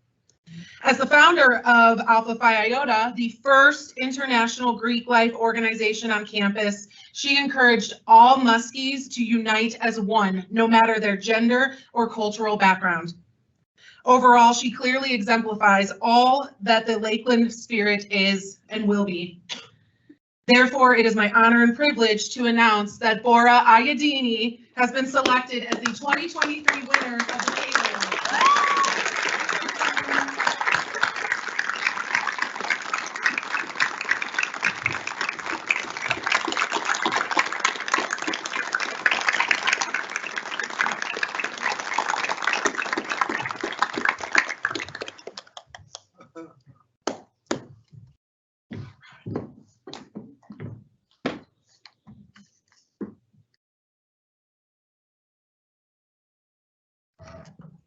As the founder of Alpha Phi Iota, the first international Greek life organization on campus, she encouraged all Muskies to unite as one, no matter their gender or cultural background. Overall, she clearly exemplifies all that the Lakeland spirit is and will be. Therefore, it is my honor and privilege to announce that Bora Ayadini has been selected as the 2023 winner of the Gateway Award.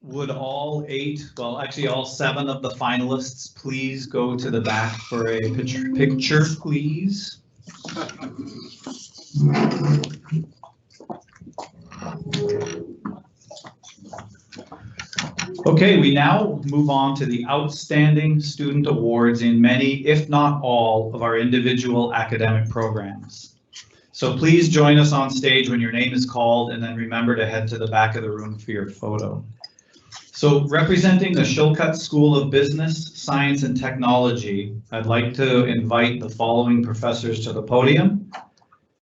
Would all 8, well, actually all 7 of the finalists please go to the back for a picture, please? Okay, we now move on to the Outstanding Student Awards in many, if not all, of our individual academic programs. So please join us on stage when your name is called, and then remember to head to the back of the room for your photo. So representing the Chilcutt School of Business, Science and Technology, I'd like to invite the following professors to the podium: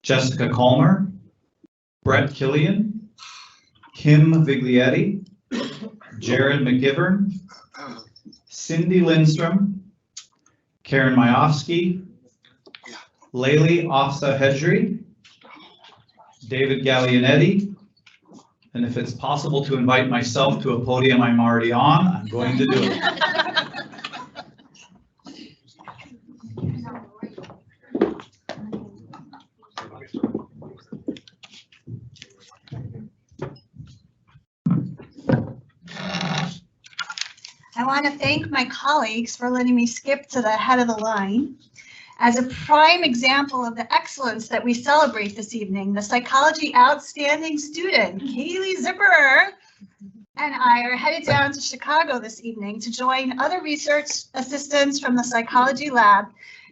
Jessica Colmer, Brett Killian, Kim Viglietti, Jared McGivern, Cindy Lindstrom, Karen Majowski, Layli Afsa Hedri, David Gallianetti, and if it's possible to invite myself to a podium I'm already on, I'm going to do it. I want to thank my colleagues for letting me skip to the head of the line. As a prime example of the excellence that we celebrate this evening, the psychology outstanding student, Kaylee Zipperer, and I are headed down to Chicago this evening to join other research assistants from the psychology lab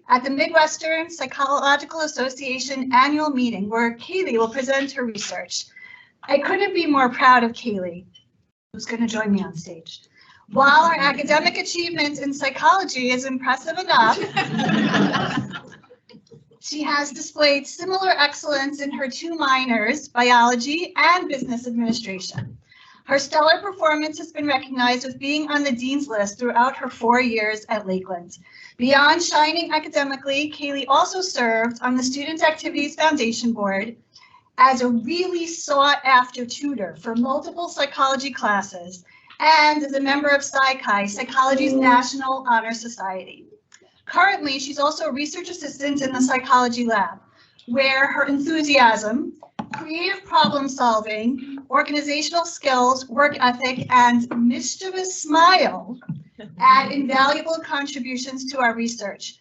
at the Midwestern Psychological Association annual meeting, where Kaylee will present her research. I couldn't be more proud of Kaylee, who's going to join me on stage. While our academic achievement in psychology is impressive enough, she has displayed similar excellence in her 2 minors, biology and business administration. Her stellar performance has been recognized with being on the Dean's List throughout her 4 years at Lakeland. Beyond shining academically, Kaylee also served on the Student Activities Foundation Board as a really sought-after tutor for multiple psychology classes, and as a member of PsyChi, Psychology's National Honor Society. Currently, she's also a research assistant in the psychology lab, where her enthusiasm, creative problem solving, organizational skills, work ethic, and mischievous smile add invaluable contributions to our research.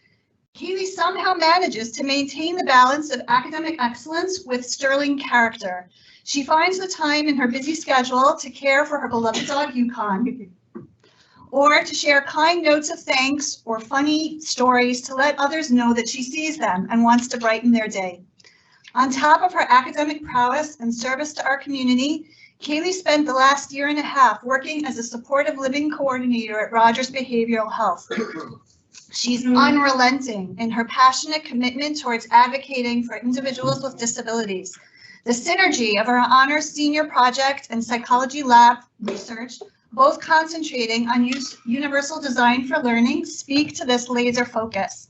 Kaylee somehow manages to maintain the balance of academic excellence with sterling character. She finds the time in her busy schedule to care for her beloved dog, Yukon, or to share kind notes of thanks or funny stories to let others know that she sees them and wants to brighten their day. On top of her academic prowess and service to our community, Kaylee spent the last 1.5 years working as a supportive living coordinator at Rogers Behavioral Health. She's unrelenting in her passionate commitment towards advocating for individuals with disabilities. The synergy of our honors senior project and psychology lab research, both concentrating on universal design for learning, speak to this laser focus.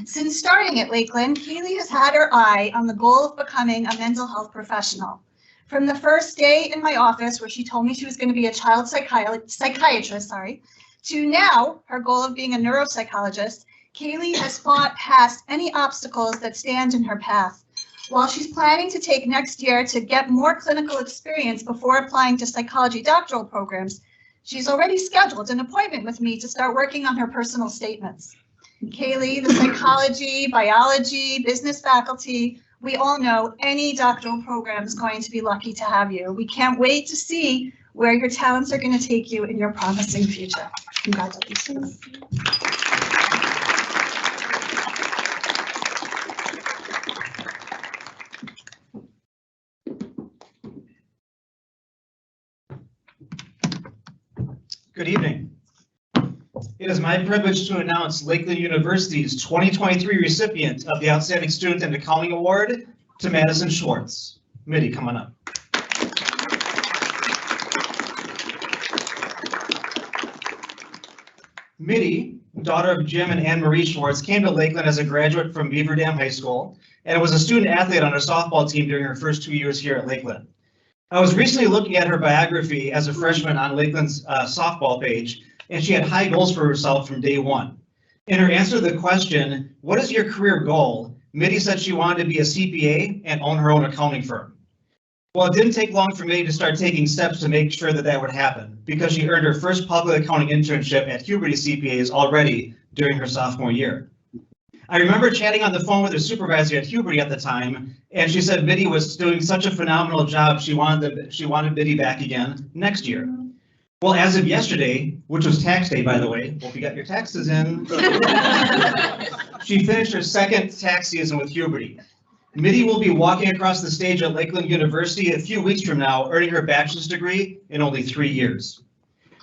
Since starting at Lakeland, Kaylee has had her eye on the goal of becoming a mental health professional. From the first day in my office, where she told me she was going to be a child psychiatrist, to now her goal of being a neuropsychologist, Kaylee has fought past any obstacles that stand in her path. While she's planning to take next year to get more clinical experience before applying to psychology doctoral programs, she's already scheduled an appointment with me to start working on her personal statements. Kaylee, the psychology, biology, business faculty. We all know any doctoral program is going to be lucky to have you. We can't wait to see where your talents are going to take you in your promising future. Congratulations. Good evening. It is my privilege to announce Lakeland University's 2023 recipient of the Outstanding Student in Accounting Award to Madison Schwartz. Mitty, come on up. Mitty, daughter of Jim and Anne Marie Schwartz, came to Lakeland as a graduate from Beaver Dam High School and was a student athlete on our softball team during her first 2 years here at Lakeland. I was recently looking at her biography as a freshman on Lakeland's softball page, and she had high goals for herself from day one. In her answer to the question, what is your career goal? Mitty said she wanted to be a CPA and own her own accounting firm. Well, it didn't take long for Mitty to start taking steps to make sure that that would happen, because she earned her first public accounting internship at Huberty CPAs already during her sophomore year. I remember chatting on the phone with her supervisor at Huberty at the time, and she said Mitty was doing such a phenomenal job, she wanted Mitty back again next year. Well, as of yesterday, which was tax day, by the way, hope you got your taxes in. She finished her second tax season with Huberty. Mitty will be walking across the stage at Lakeland University a few weeks from now, earning her bachelor's degree in only 3 years.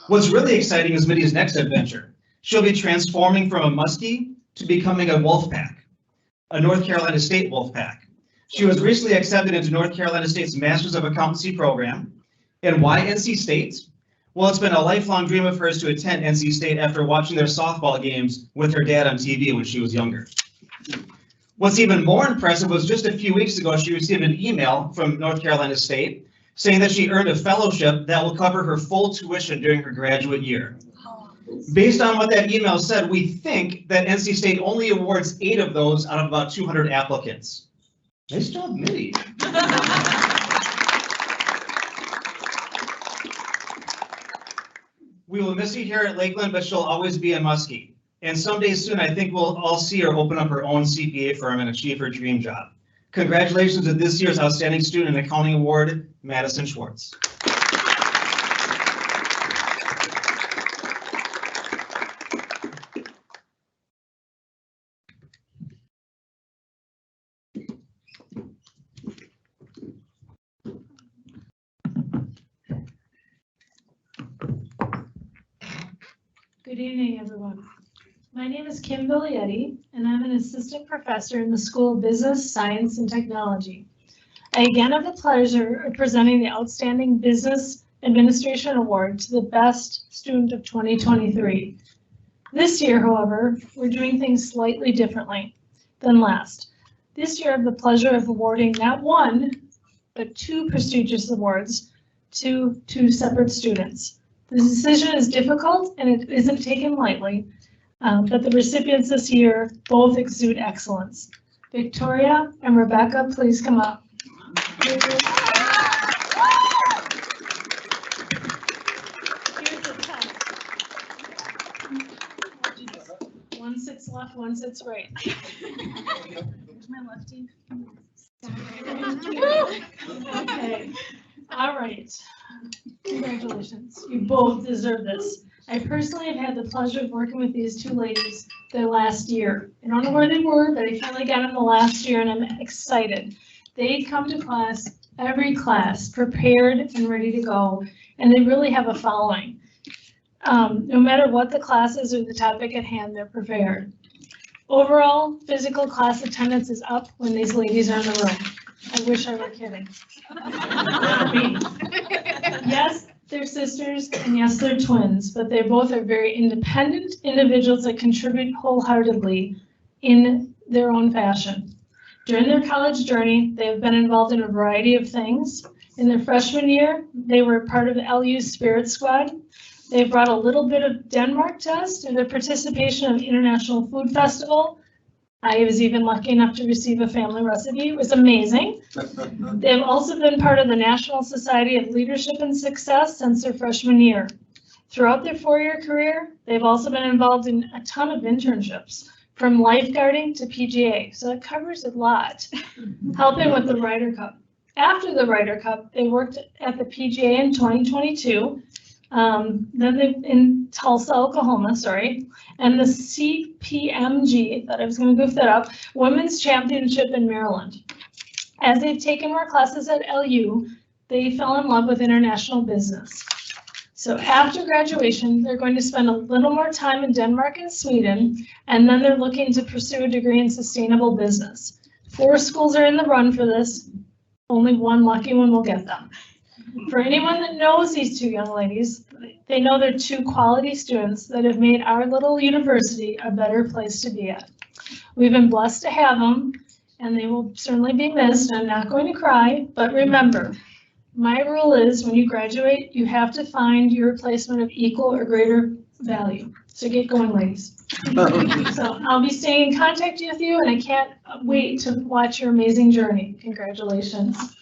What's really exciting is Mitty's next adventure. She'll be transforming from a muskie to becoming a Wolfpack, a North Carolina State Wolfpack. She was recently accepted into North Carolina State's Masters of Accountancy program. And why NC State? Well, it's been a lifelong dream of hers to attend NC State after watching their softball games with her dad on TV when she was younger. What's even more impressive was just a few weeks ago, she received an email from North Carolina State saying that she earned a fellowship that will cover her full tuition during her graduate year. Based on what that email said, we think that NC State only awards 8 of those out of about 200 applicants. Nice job, Mitty. We will miss you here at Lakeland, but she'll always be a Muskie. And someday soon, I think we'll all see her open up her own CPA firm and achieve her dream job. Congratulations to this year's Outstanding Student in Accounting Award, Madison Schwartz. Good evening, everyone. My name is Kim Biglietti, and I'm an assistant professor in the School of Business, Science, and Technology. I again have the pleasure of presenting the Outstanding Business Administration Award to the best student of 2023. This year, however, we're doing things slightly differently than last. This year, I have the pleasure of awarding not one, but 2 prestigious awards to 2 separate students. The decision is difficult and it isn't taken lightly, but the recipients this year both exude excellence. Victoria and Rebecca, please come up. 1 sits left, 1 sits right. Where's my lefty? Okay. All right. Congratulations. You both deserve this. I personally have had the pleasure of working with these 2 ladies the last year. I don't know where they were, but I finally got them the last year and I'm excited. They come to class, every class, prepared and ready to go, and they really have a following. No matter what the class is or the topic at hand, they're prepared. Overall, physical class attendance is up when these ladies are in the room. I wish I were kidding. Yes, they're sisters, and yes, they're twins, but they both are very independent individuals that contribute wholeheartedly in their own fashion. During their college journey, they have been involved in a variety of things. In their freshman year, they were part of the LU Spirit Squad. They brought a little bit of Denmark to us through their participation in the International Food Festival. I was even lucky enough to receive a family recipe. It was amazing. They've also been part of the National Society of Leadership and Success since their freshman year. Throughout their 4-year career, they've also been involved in a ton of internships, from lifeguarding to PGA. So it covers a lot, helping with the Ryder Cup. After the Ryder Cup, they worked at the PGA in 2022. Then they in Tulsa, Oklahoma, and the CPMG, thought I was going to goof that up, Women's Championship in Maryland. As they've taken more classes at LU, they fell in love with international business. So after graduation, they're going to spend a little more time in Denmark and Sweden, and then they're looking to pursue a degree in sustainable business. 4 schools are in the run for this. Only one lucky one will get them. For anyone that knows these 2 young ladies, they know they're 2 quality students that have made our little university a better place to be at. We've been blessed to have them, and they will certainly be missed. I'm not going to cry, but remember, my rule is when you graduate, you have to find your replacement of equal or greater value. So get going, ladies. So I'll be staying in contact with you, and I can't wait to watch your amazing journey. Congratulations.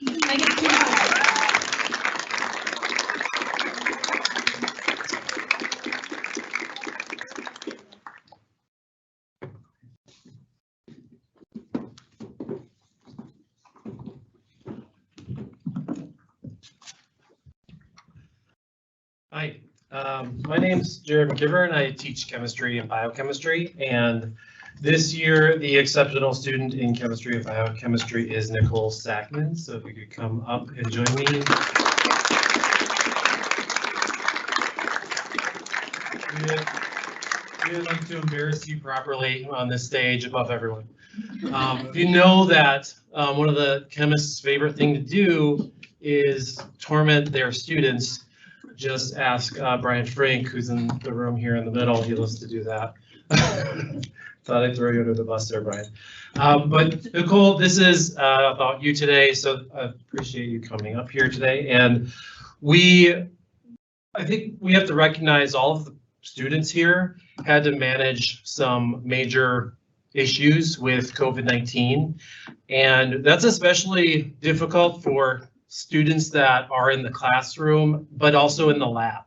Hi, my name's Jared McKibber and I teach chemistry and biochemistry. And this year, the exceptional student in chemistry and biochemistry is Nicole Sackman. So if you could come up and join me. We'd like to embarrass you properly on this stage above everyone. You know that one of the chemists' favorite thing to do is torment their students. Just ask Brian Frank, who's in the room here in the middle. He loves to do that. Thought I'd throw you under the bus there, Brian. But Nicole, this is about you today, so I appreciate you coming up here today. And I think we have to recognize all of the students here had to manage some major issues with COVID-19. And that's especially difficult for students that are in the classroom, but also in the lab.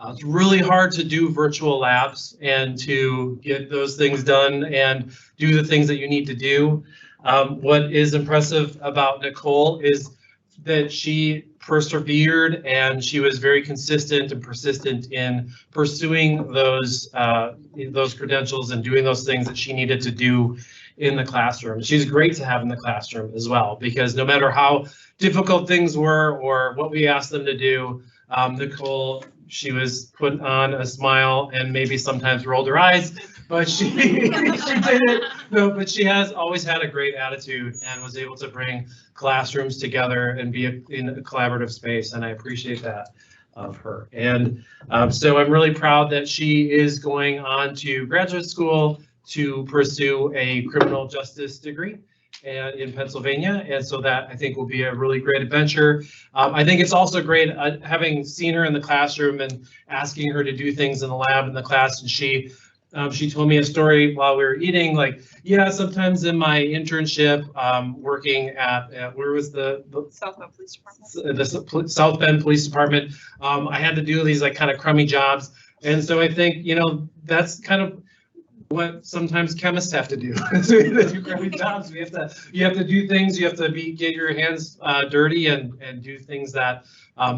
It's really hard to do virtual labs and to get those things done and do the things that you need to do. What is impressive about Nicole is that she persevered and she was very consistent and persistent in pursuing those credentials and doing those things that she needed to do in the classroom. She's great to have in the classroom as well, because no matter how difficult things were or what we asked them to do, Nicole, she was put on a smile and maybe sometimes rolled her eyes, but she did it. No, but she has always had a great attitude and was able to bring classrooms together and be in a collaborative space, and I appreciate that of her. And so I'm really proud that she is going on to graduate school to pursue a criminal justice degree in Pennsylvania, and so that I think will be a really great adventure. I think it's also great having seen her in the classroom and asking her to do things in the lab in the class, and she told me a story while we were eating, like, yeah, sometimes in my internship working at where was the South Bend Police Department. The South Bend Police Department, I had to do these like kind of crummy jobs, and so I think, you know, that's kind of what sometimes chemists have to do. So they do crummy jobs. You have to do things. You have to get your hands dirty and do things that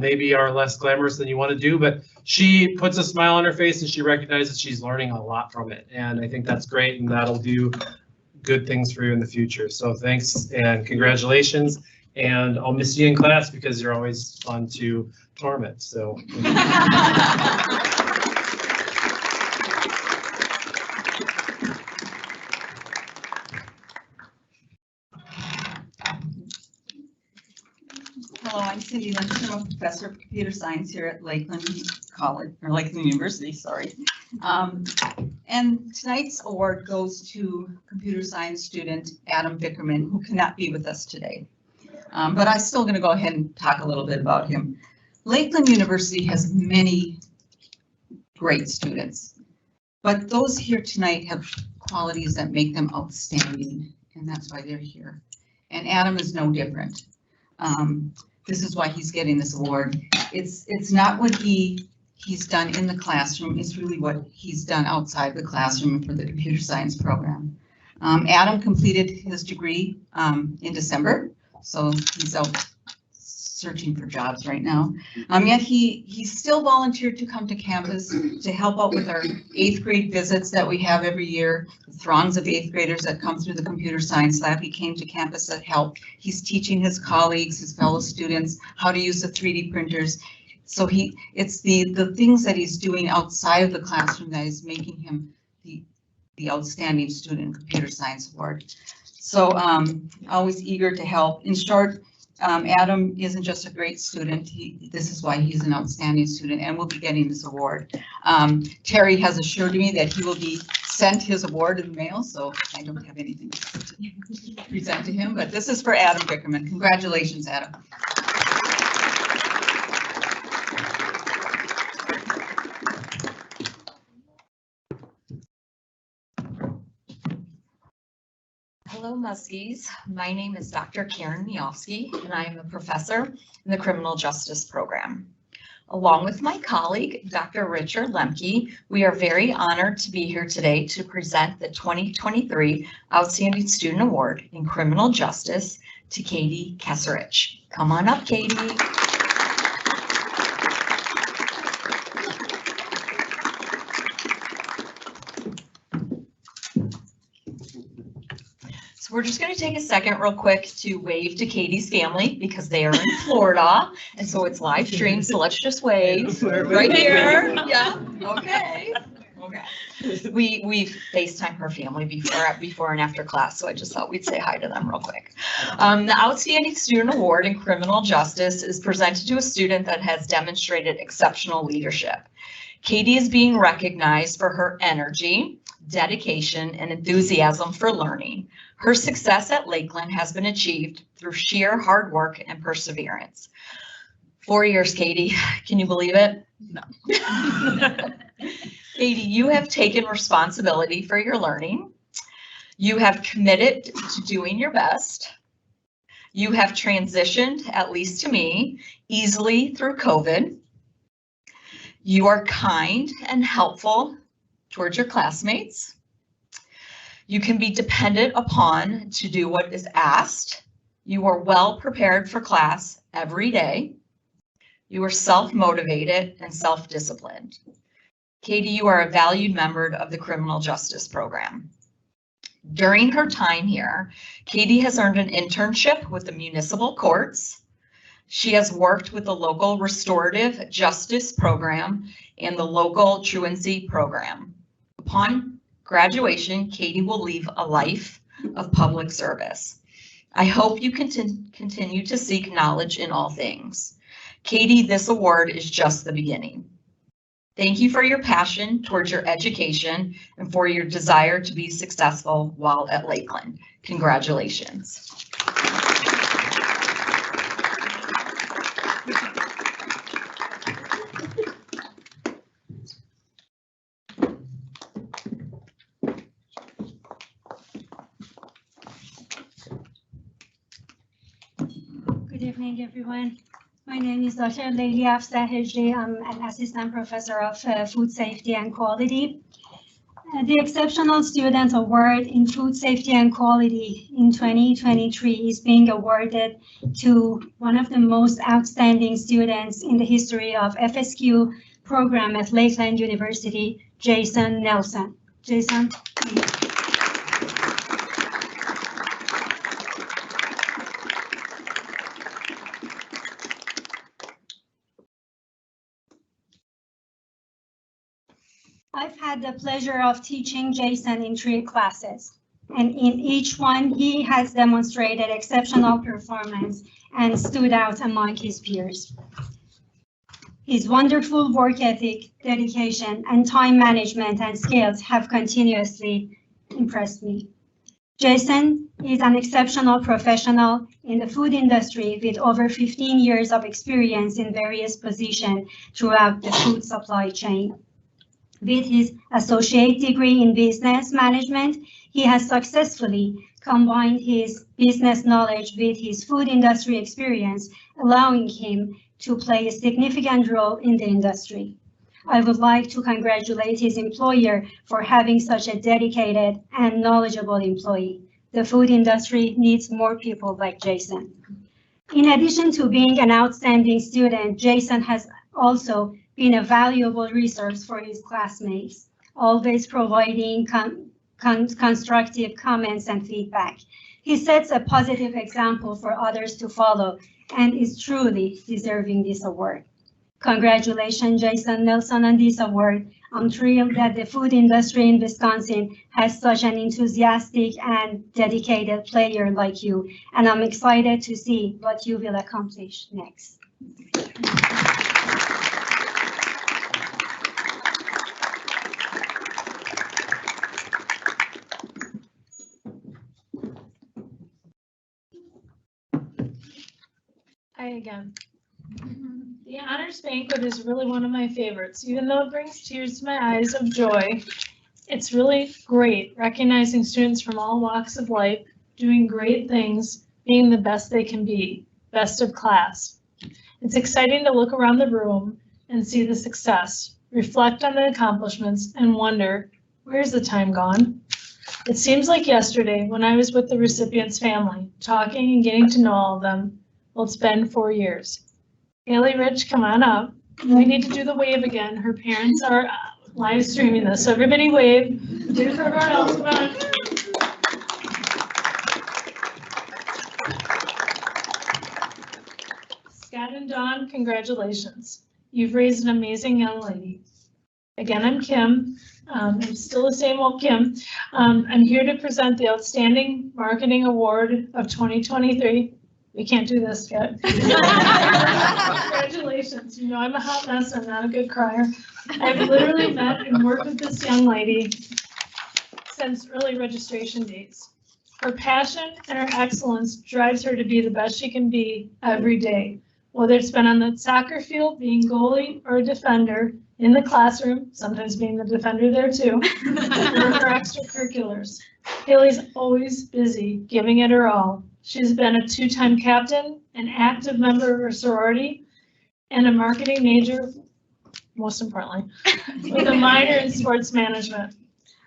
maybe are less glamorous than you want to do. But she puts a smile on her face and she recognizes she's learning a lot from it. And I think that's great, and that'll do good things for you in the future. So thanks and congratulations. And I'll miss you in class because you're always fun to torment. So. Hello, I'm Cindy Lindstrom, I'm a professor of computer science here at Lakeland College, or Lakeland University, sorry. And tonight's award goes to computer science student Adam Bickerman, who cannot be with us today. But I'm still going to go ahead and talk a little bit about him. Lakeland University has many great students, but those here tonight have qualities that make them outstanding, and that's why they're here. And Adam is no different. This is why he's getting this award. It's not what he he's done in the classroom is really what he's done outside the classroom for the computer science program. Adam completed his degree in December, so he's out searching for jobs right now. Yet he still volunteered to come to campus to help out with our 8th grade visits that we have every year. The throngs of 8th graders that come through the computer science lab. He came to campus to help. He's teaching his colleagues, his fellow students, how to use the 3D printers. So it's the things that he's doing outside of the classroom that is making him the outstanding student in computer science award. So always eager to help. In short, Adam isn't just a great student. This is why he's an outstanding student and will be getting this award. Terry has assured me that he will be sent his award in the mail, so I don't have anything to present to him, but this is for Adam Bickerman. Congratulations, Adam. Hello, Muskies. My name is Dr. Karen Miofsky, and I am a professor in the Criminal Justice Program. Along with my colleague, Dr. Richard Lemke, we are very honored to be here today to present the 2023 Outstanding Student Award in Criminal Justice to Katie Kesserich. Come on up, Katie. We're just going to take a second real quick to wave to Katie's family because they are in Florida and so it's live stream. So let's just wave right here. Yeah. Okay. Okay. We FaceTime her family before and after class. So I just thought we'd say hi to them real quick. The Outstanding Student Award in Criminal Justice is presented to a student that has demonstrated exceptional leadership. Katie is being recognized for her energy, dedication, and enthusiasm for learning. Her success at Lakeland has been achieved through sheer hard work and perseverance. 4 years, Katie. Can you believe it? No. Katie, you have taken responsibility for your learning. You have committed to doing your best. You have transitioned, at least to me, easily through COVID. You are kind and helpful towards your classmates. You can be dependent upon to do what is asked. You are well prepared for class every day. You are self-motivated and self-disciplined. Katie, you are a valued member of the Criminal Justice Program. During her time here, Katie has earned an internship with the municipal courts. She has worked with the local restorative justice program and the local truancy program. Upon graduation, Katie will leave a life of public service. I hope you continue to seek knowledge in all things. Katie, this award is just the beginning. Thank you for your passion towards your education and for your desire to be successful while at Lakeland. Congratulations. Good evening, everyone. My name is Dr. Leili Afzal-Hejri. I'm an assistant professor of food safety and quality. The Exceptional Student Award in Food Safety and Quality in 2023 is being awarded to one of the most outstanding students in the history of FSQ program at Lakeland University, Jason Nelson. Jason. I've had the pleasure of teaching Jason in 3 classes, and in each one, he has demonstrated exceptional performance and stood out among his peers. His wonderful work ethic, dedication, and time management and skills have continuously impressed me. Jason is an exceptional professional in the food industry with over 15 years of experience in various positions throughout the food supply chain. With his associate degree in business management, he has successfully combined his business knowledge with his food industry experience, allowing him to play a significant role in the industry. I would like to congratulate his employer for having such a dedicated and knowledgeable employee. The food industry needs more people like Jason. In addition to being an outstanding student, Jason has also been a valuable resource for his classmates, always providing constructive comments and feedback. He sets a positive example for others to follow and is truly deserving this award. Congratulations, Jason Nelson, on this award. I'm thrilled that the food industry in Wisconsin has such an enthusiastic and dedicated player like you, and I'm excited to see what you will accomplish next. Hi again. The Honors Banquet is really one of my favorites, even though it brings tears to my eyes of joy. It's really great recognizing students from all walks of life doing great things, being the best they can be, best of class. It's exciting to look around the room and see the success, reflect on the accomplishments, and wonder, where's the time gone? It seems like yesterday when I was with the recipient's family, talking and getting to know all of them. Well, it's been 4 years. Haley Rich, come on up. We need to do the wave again. Her parents are live streaming this, so everybody wave. Do it for everyone else. Come on. Scott and Dawn, congratulations. You've raised an amazing young lady. Again, I'm Kim. I'm still the same old Kim. I'm here to present the Outstanding Marketing Award of 2023. We can't do this yet. Congratulations. You know, I'm a hot mess. I'm not a good crier. I've literally met and worked with this young lady since early registration days. Her passion and her excellence drives her to be the best she can be every day. Whether it's been on the soccer field, being goalie or a defender, in the classroom, sometimes being the defender there too, or her extracurriculars. Haley's always busy, giving it her all. She's been a 2-time captain, an active member of her sorority, and a marketing major, most importantly, with a minor in sports management.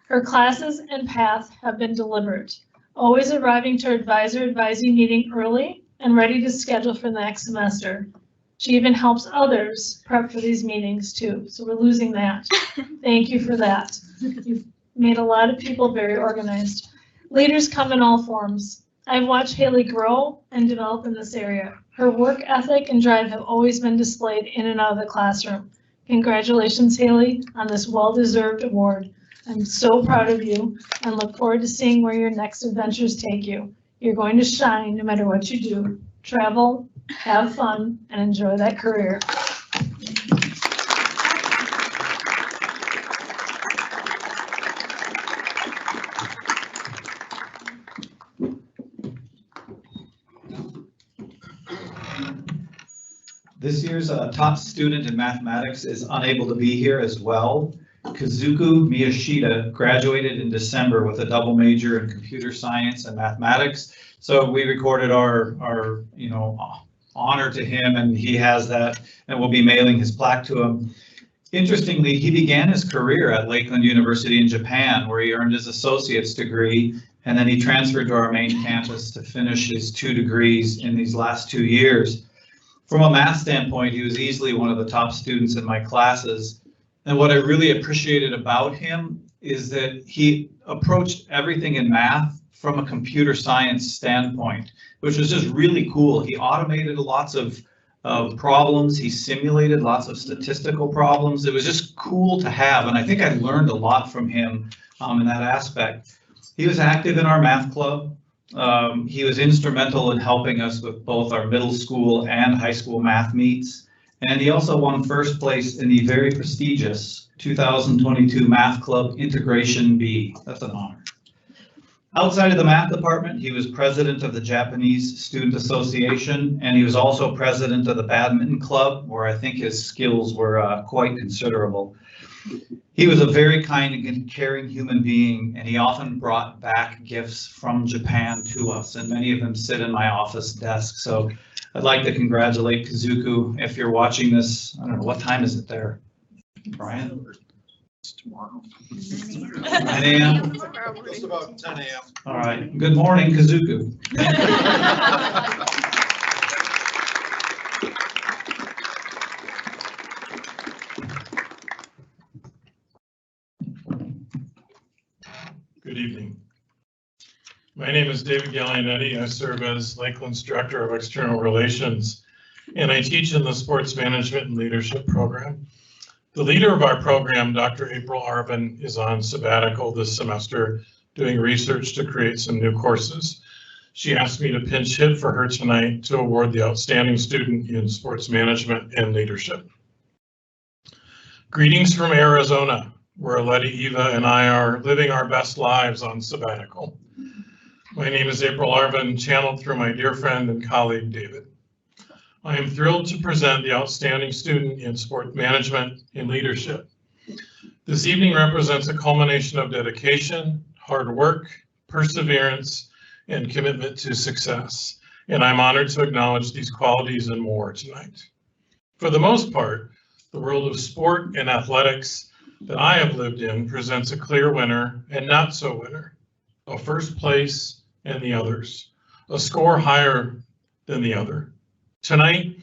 Her classes and path have been deliberate, always arriving to her advisor-advisee meeting early and ready to schedule for the next semester. She even helps others prep for these meetings too, so we're losing that. Thank you for that. You've made a lot of people very organized. Leaders come in all forms. I've watched Haley grow and develop in this area. Her work ethic and drive have always been displayed in and out of the classroom. Congratulations, Haley, on this well-deserved award. I'm so proud of you and look forward to seeing where your next adventures take you. You're going to shine no matter what you do. Travel, have fun, and enjoy that career. This year's top student in mathematics is unable to be here as well. Kazuku Miyashita graduated in December with a double major in computer science and mathematics. So we recorded our honor to him, and he has that, and we'll be mailing his plaque to him. Interestingly, he began his career at Lakeland University in Japan, where he earned his associate's degree, and then he transferred to our main campus to finish his 2 degrees in these last 2 years. From a math standpoint, he was easily one of the top students in my classes. And what I really appreciated about him is that he approached everything in math from a computer science standpoint, which was just really cool. He automated lots of problems. He simulated lots of statistical problems. It was just cool to have. And I think I learned a lot from him in that aspect. He was active in our math club. He was instrumental in helping us with both our middle school and high school math meets. And he also won first place in the very prestigious 2022 Math Club Integration B. That's an honor. Outside of the math department, he was president of the Japanese Student Association, and he was also president of the badminton club, where I think his skills were quite considerable. He was a very kind and caring human being, and he often brought back gifts from Japan to us, and many of them sit in my office desk. So I'd like to congratulate Kazuku. If you're watching this, I don't know, what time is it there? Brian? Tomorrow. 9 a.m.? Just about 10 a.m. All right. Good morning, Kazuku. Good evening. My name is David Gallianetti. I serve as Lakeland's Director of External Relations, and I teach in the Sports Management and Leadership program. The leader of our program, Dr. April Arvin, is on sabbatical this semester doing research to create some new courses. She asked me to pinch hit for her tonight to award the outstanding student in sports management and leadership. Greetings from Arizona, where Letty, Eva, and I are living our best lives on sabbatical. My name is April Arvin, channeled through my dear friend and colleague, David. I am thrilled to present the outstanding student in sport management and leadership. This evening represents a culmination of dedication, hard work, perseverance, and commitment to success. And I'm honored to acknowledge these qualities and more tonight. For the most part, the world of sport and athletics that I have lived in presents a clear winner and not so winner, a first place and the others, a score higher than the other. Tonight,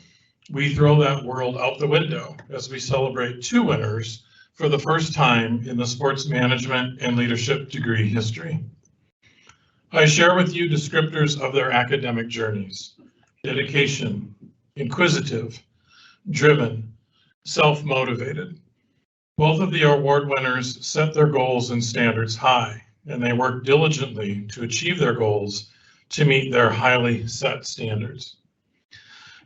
we throw that world out the window as we celebrate two winners for the first time in the sports management and leadership degree history. I share with you descriptors of their academic journeys: dedication, inquisitive, driven, self-motivated. Both of the award winners set their goals and standards high, and they work diligently to achieve their goals to meet their highly set standards.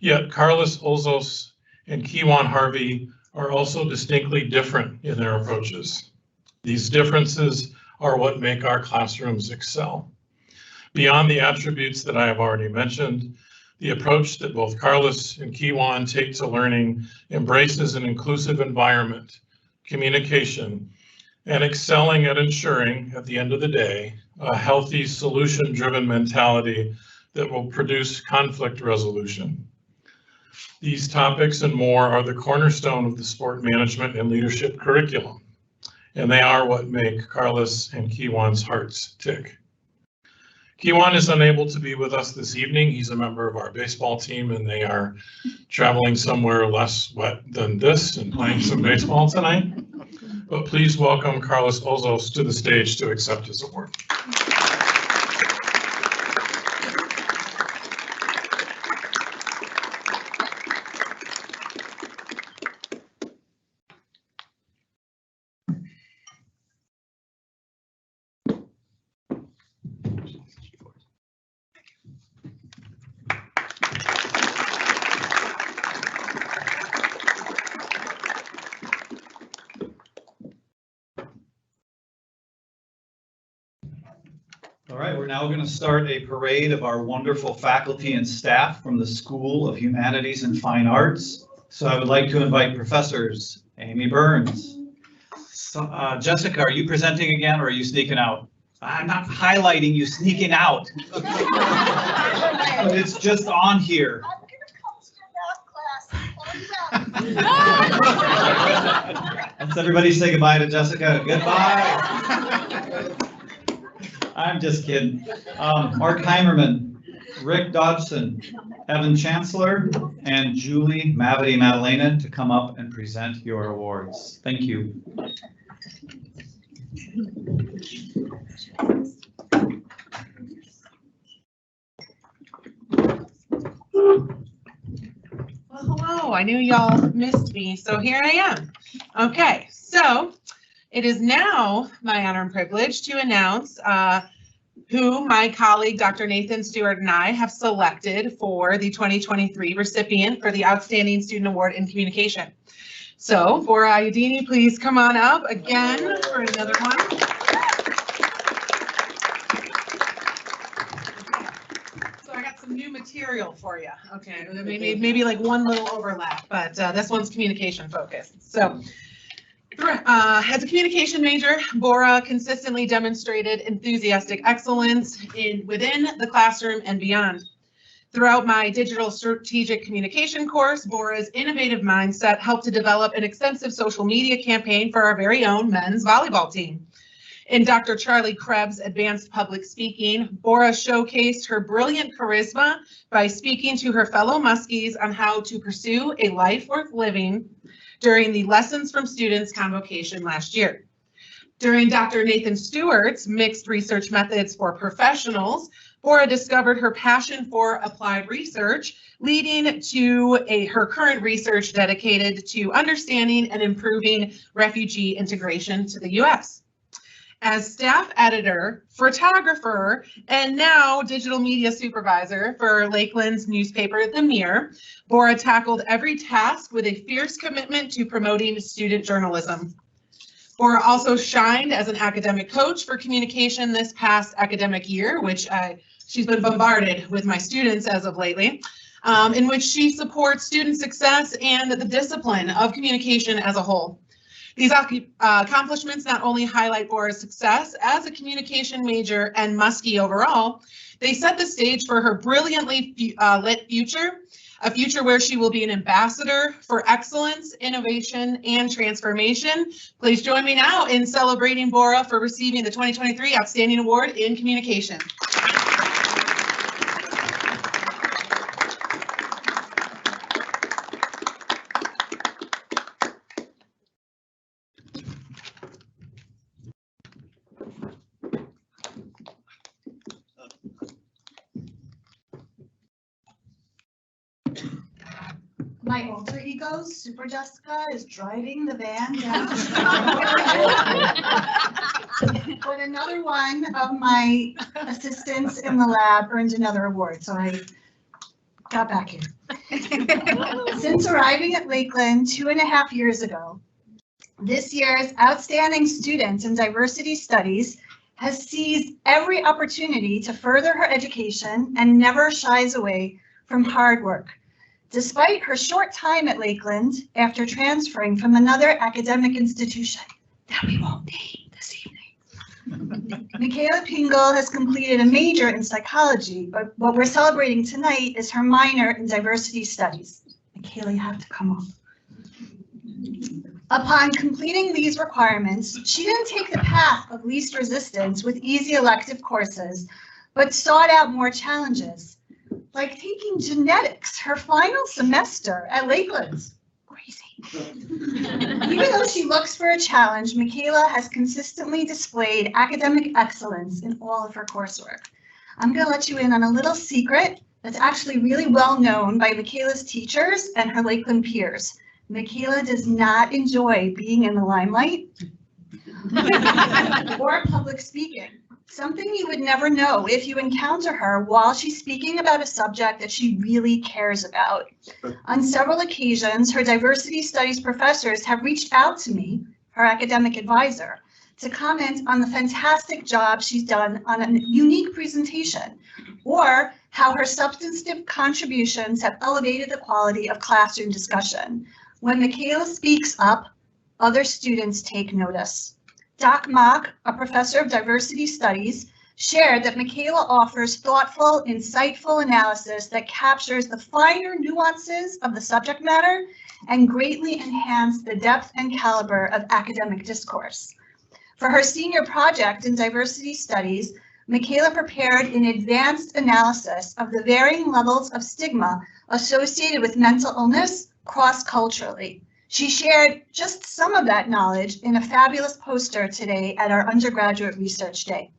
Yet Carlos Olzos and Kiwan Harvey are also distinctly different in their approaches. These differences are what make our classrooms excel. Beyond the attributes that I have already mentioned, the approach that both Carlos and Kiwan take to learning embraces an inclusive environment, communication, and excelling at ensuring, at the end of the day, a healthy solution-driven mentality that will produce conflict resolution. These topics and more are the cornerstone of the sport management and leadership curriculum, and they are what make Carlos and Kiwan's hearts tick. Kiwan is unable to be with us this evening. He's a member of our baseball team, and they are traveling somewhere less wet than this and playing some baseball tonight. But please welcome Carlos Olzos to the stage to accept his award. All right, we're now going to start a parade of our wonderful faculty and staff from the School of Humanities and Fine Arts. So I would like to invite professors Amy Burns. Jessica, are you presenting again or are you sneaking out? I'm not highlighting you sneaking out. But it's just on here. Let's everybody say goodbye to Jessica. Goodbye. I'm just kidding. Mark Heimerman, Rick Dodgson, Evan Chancellor, and Julie Mavity Madalena to come up and present your awards. Thank you. Well, hello, I knew y'all missed me, so here I am. Okay, so it is now my honor and privilege to announce who my colleague, Dr. Nathan Stewart, and I have selected for the 2023 recipient for the Outstanding Student Award in Communication. So, Bora Ayudini, please come on up again for another one. So I got some new material for you. Okay, maybe like one little overlap, but this one's communication focused. So, as a communication major, Bora consistently demonstrated enthusiastic excellence within the classroom and beyond. Throughout my digital strategic communication course, Bora's innovative mindset helped to develop an extensive social media campaign for our very own men's volleyball team. In Dr. Charlie Krebs' advanced public speaking, Bora showcased her brilliant charisma by speaking to her fellow Muskies on how to pursue a life worth living during the Lessons from Students convocation last year. During Dr. Nathan Stewart's Mixed Research Methods for Professionals, Bora discovered her passion for applied research, leading to her current research dedicated to understanding and improving refugee integration to the U.S. As staff editor, photographer, and now digital media supervisor for Lakeland's newspaper, The Mirror, Bora tackled every task with a fierce commitment to promoting student journalism. Bora also shined as an academic coach for communication this past academic year, which she's been bombarded with my students as of lately, in which she supports student success and the discipline of communication as a whole. These accomplishments not only highlight Bora's success as a communication major and Muskie overall, they set the stage for her brilliantly lit future, a future where she will be an ambassador for excellence, innovation, and transformation. Please join me now in celebrating Bora for receiving the 2023 Outstanding Award in Communication. My alter ego, Super Jessica, is driving the van down. But another one of my assistants in the lab earned another award, so I got back here. Since arriving at Lakeland 2.5 years ago, this year's outstanding student in diversity studies has seized every opportunity to further her education and never shies away from hard work. Despite her short time at Lakeland after transferring from another academic institution that we won't name this evening, Michaela Pingle has completed a major in psychology, but what we're celebrating tonight is her minor in diversity studies. Michaela, you have to come up. Upon completing these requirements, she didn't take the path of least resistance with easy elective courses, but sought out more challenges, like taking genetics her final semester at Lakeland. Crazy. Even though she looks for a challenge, Michaela has consistently displayed academic excellence in all of her coursework. I'm going to let you in on a little secret that's actually really well known by Michaela's teachers and her Lakeland peers. Michaela does not enjoy being in the limelight or public speaking. Something you would never know if you encounter her while she's speaking about a subject that she really cares about. On several occasions, her diversity studies professors have reached out to me, her academic advisor, to comment on the fantastic job she's done on a unique presentation, or how her substantive contributions have elevated the quality of classroom discussion. When Michaela speaks up, other students take notice. Doc Mock, a professor of diversity studies, shared that Michaela offers thoughtful, insightful analysis that captures the finer nuances of the subject matter and greatly enhance the depth and caliber of academic discourse. For her senior project in diversity studies, Michaela prepared an advanced analysis of the varying levels of stigma associated with mental illness cross-culturally. She shared just some of that knowledge in a fabulous poster today at our undergraduate research day.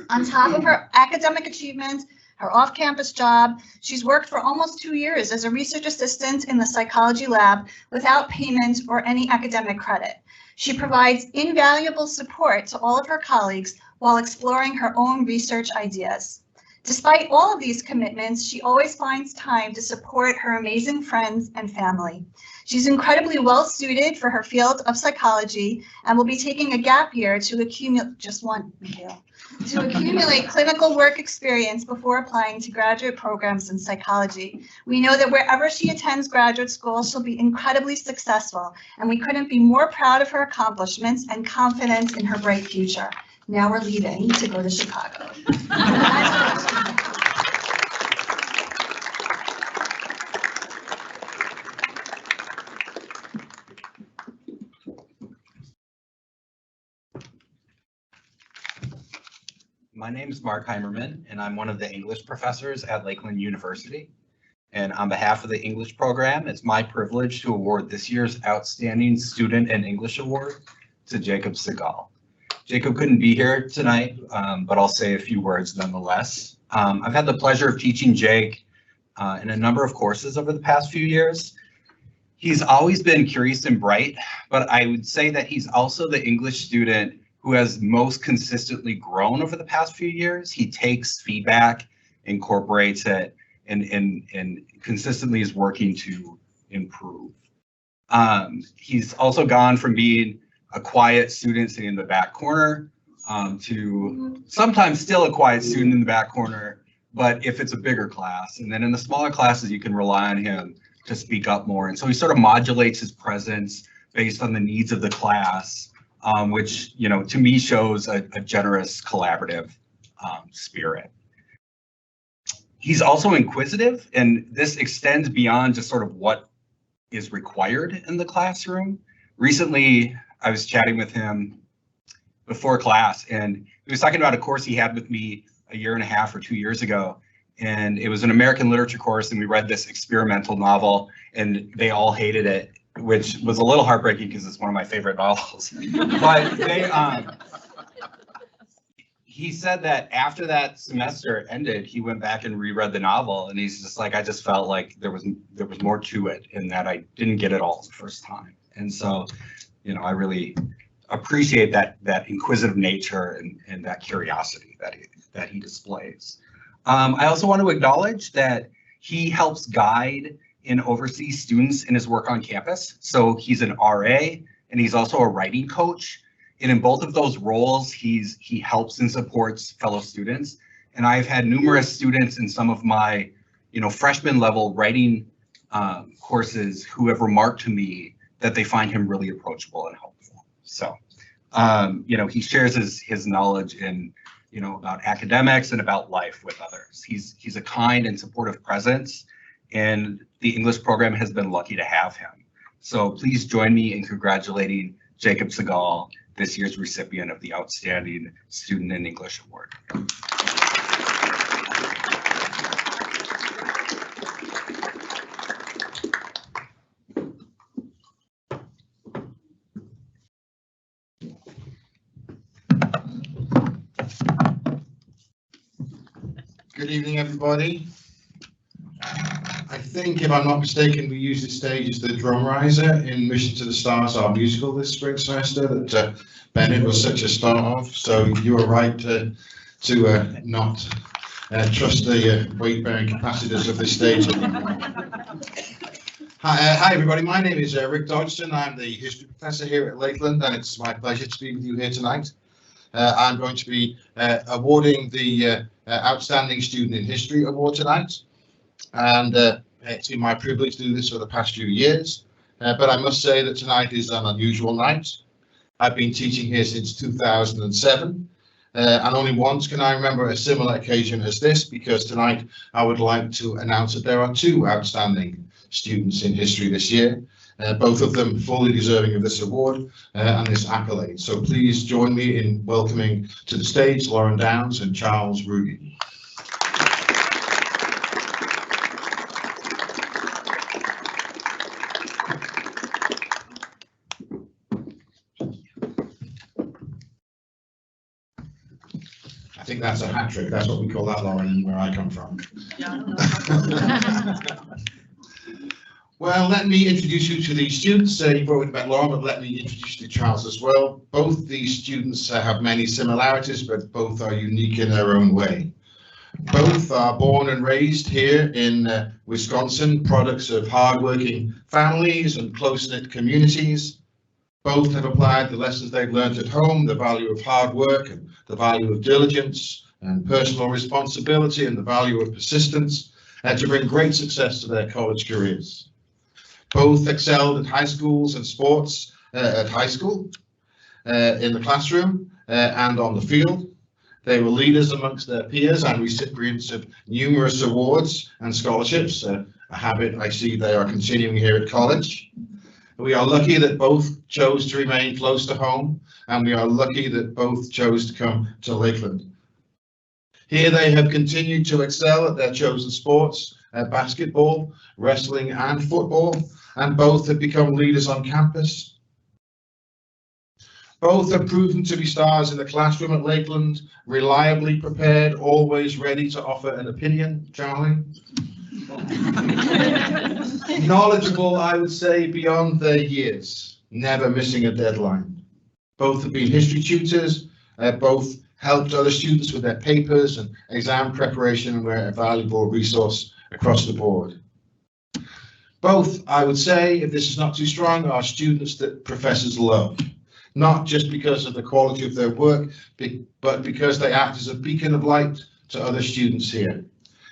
On top of her academic achievement, her off-campus job, she's worked for almost 2 years as a research assistant in the psychology lab without payment or any academic credit. She provides invaluable support to all of her colleagues while exploring her own research ideas. Despite all of these commitments, she always finds time to support her amazing friends and family. She's incredibly well suited for her field of psychology and will be taking a gap year to accumulate, just one, Michaela, to accumulate clinical work experience before applying to graduate programs in psychology. We know that wherever she attends graduate school, she'll be incredibly successful, and we couldn't be more proud of her accomplishments and confident in her bright future. Now we're leaving to go to Chicago. My name is Mark Heimerman, and I'm one of the English professors at Lakeland University. And on behalf of the English program, it's my privilege to award this year's Outstanding Student in English Award to Jacob Segal. Jacob couldn't be here tonight, but I'll say a few words nonetheless. I've had the pleasure of teaching Jake in a number of courses over the past few years. He's always been curious and bright, but I would say that he's also the English student who has most consistently grown over the past few years. He takes feedback, incorporates it, and consistently is working to improve. He's also gone from being a quiet student sitting in the back corner to sometimes still a quiet student in the back corner, but if it's a bigger class. And then in the smaller classes, you can rely on him to speak up more. And so he sort of modulates his presence based on the needs of the class, which, you know, to me shows a generous collaborative spirit. He's also inquisitive, and this extends beyond just sort of what is required in the classroom. Recently, I was chatting with him before class, and he was talking about a course he had with me a year and a half or 2 years ago. And it was an American literature course, and we read this experimental novel, and they all hated it, which was a little heartbreaking because it's one of my favorite novels. But he said that after that semester ended, he went back and reread the novel, and he's just like, I just felt like there was more to it, and that I didn't get it all the first time. And so, you know, I really appreciate that inquisitive nature and that curiosity that he displays. I also want to acknowledge that he helps guide and oversee students in his work on campus. So he's an RA, and he's also a writing coach. And in both of those roles, he helps and supports fellow students. And I've had numerous students in some of my, you know, freshman level writing courses who have remarked to me that they find him really approachable and helpful. So, you know, he shares his knowledge in, you know, about academics and about life with others. He's a kind and supportive presence, and the English program has been lucky to have him. So please join me in congratulating Jacob Segal, this year's recipient of the Outstanding Student in English Award. Good evening, everybody. I think, if I'm not mistaken, we used the stage as the drum riser in Mission to the Stars, our musical this spring semester that Bennett was such a star of. So you were right to not trust the weight-bearing capacities of this stage. Hi, everybody. My name is Rick Dodgson. I'm the history professor here at Lakeland, and it's my pleasure to be with you here tonight. I'm going to be awarding the Outstanding Student in History Award tonight. And it's been my privilege to do this for the past few years. But I must say that tonight is an unusual night. I've been teaching here since 2007. And only once can I remember a similar occasion as this, because tonight I would like to announce that there are two outstanding students in history this year. Both of them fully deserving of this award and this accolade. So please join me in welcoming to the stage Lauren Downs and Charles Ruby. I think that's a hat trick. That's what we call that, Lauren, where I come from. Well, let me introduce you to these students. You've already met Lauren, but let me introduce you to Charles as well. Both these students have many similarities, but both are unique in their own way. Both are born and raised here in Wisconsin, products of hardworking families and close-knit communities. Both have applied the lessons they've learned at home, the value of hard work and the value of diligence and personal responsibility and the value of persistence to bring great success to their college careers. Both excelled at high schools and sports at high school, in the classroom and on the field. They were leaders amongst their peers and recipients of numerous awards and scholarships, a habit I see they are continuing here at college. We are lucky that both chose to remain close to home, and we are lucky that both chose to come to Lakeland. Here they have continued to excel at their chosen sports, basketball, wrestling and football, and both have become leaders on campus. Both have proven to be stars in the classroom at Lakeland, reliably prepared, always ready to offer an opinion. Charlie? Knowledgeable, I would say, beyond their years, never missing a deadline. Both have been history tutors, both helped other students with their papers and exam preparation and were a valuable resource across the board. Both, I would say, if this is not too strong, are students that professors love, not just because of the quality of their work, but because they act as a beacon of light to other students here,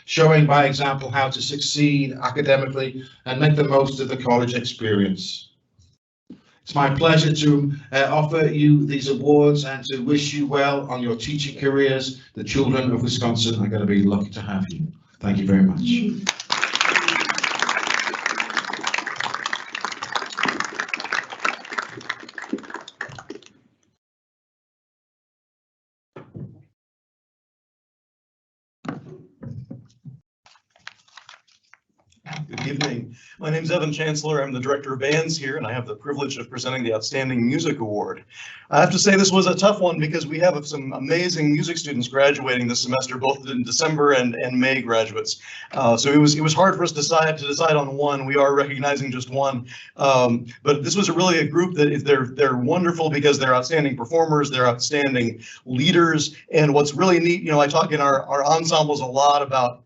showing by example how to succeed academically and make the most of the college experience. It's my pleasure to offer you these awards and to wish you well on your teaching careers. The children of Wisconsin are going to be lucky to have you. Thank you very much. Good evening. My name is Evan Chancellor. I'm the Director of Bands here, and I have the privilege of presenting the Outstanding Music Award. I have to say this was a tough one because we have some amazing music students graduating this semester, both in December and May graduates. So it was hard for us to decide on one. We are recognizing just one, but this was really a group that they're wonderful because they're outstanding performers, they're outstanding leaders, and what's really neat, you know, I talk in our ensembles a lot about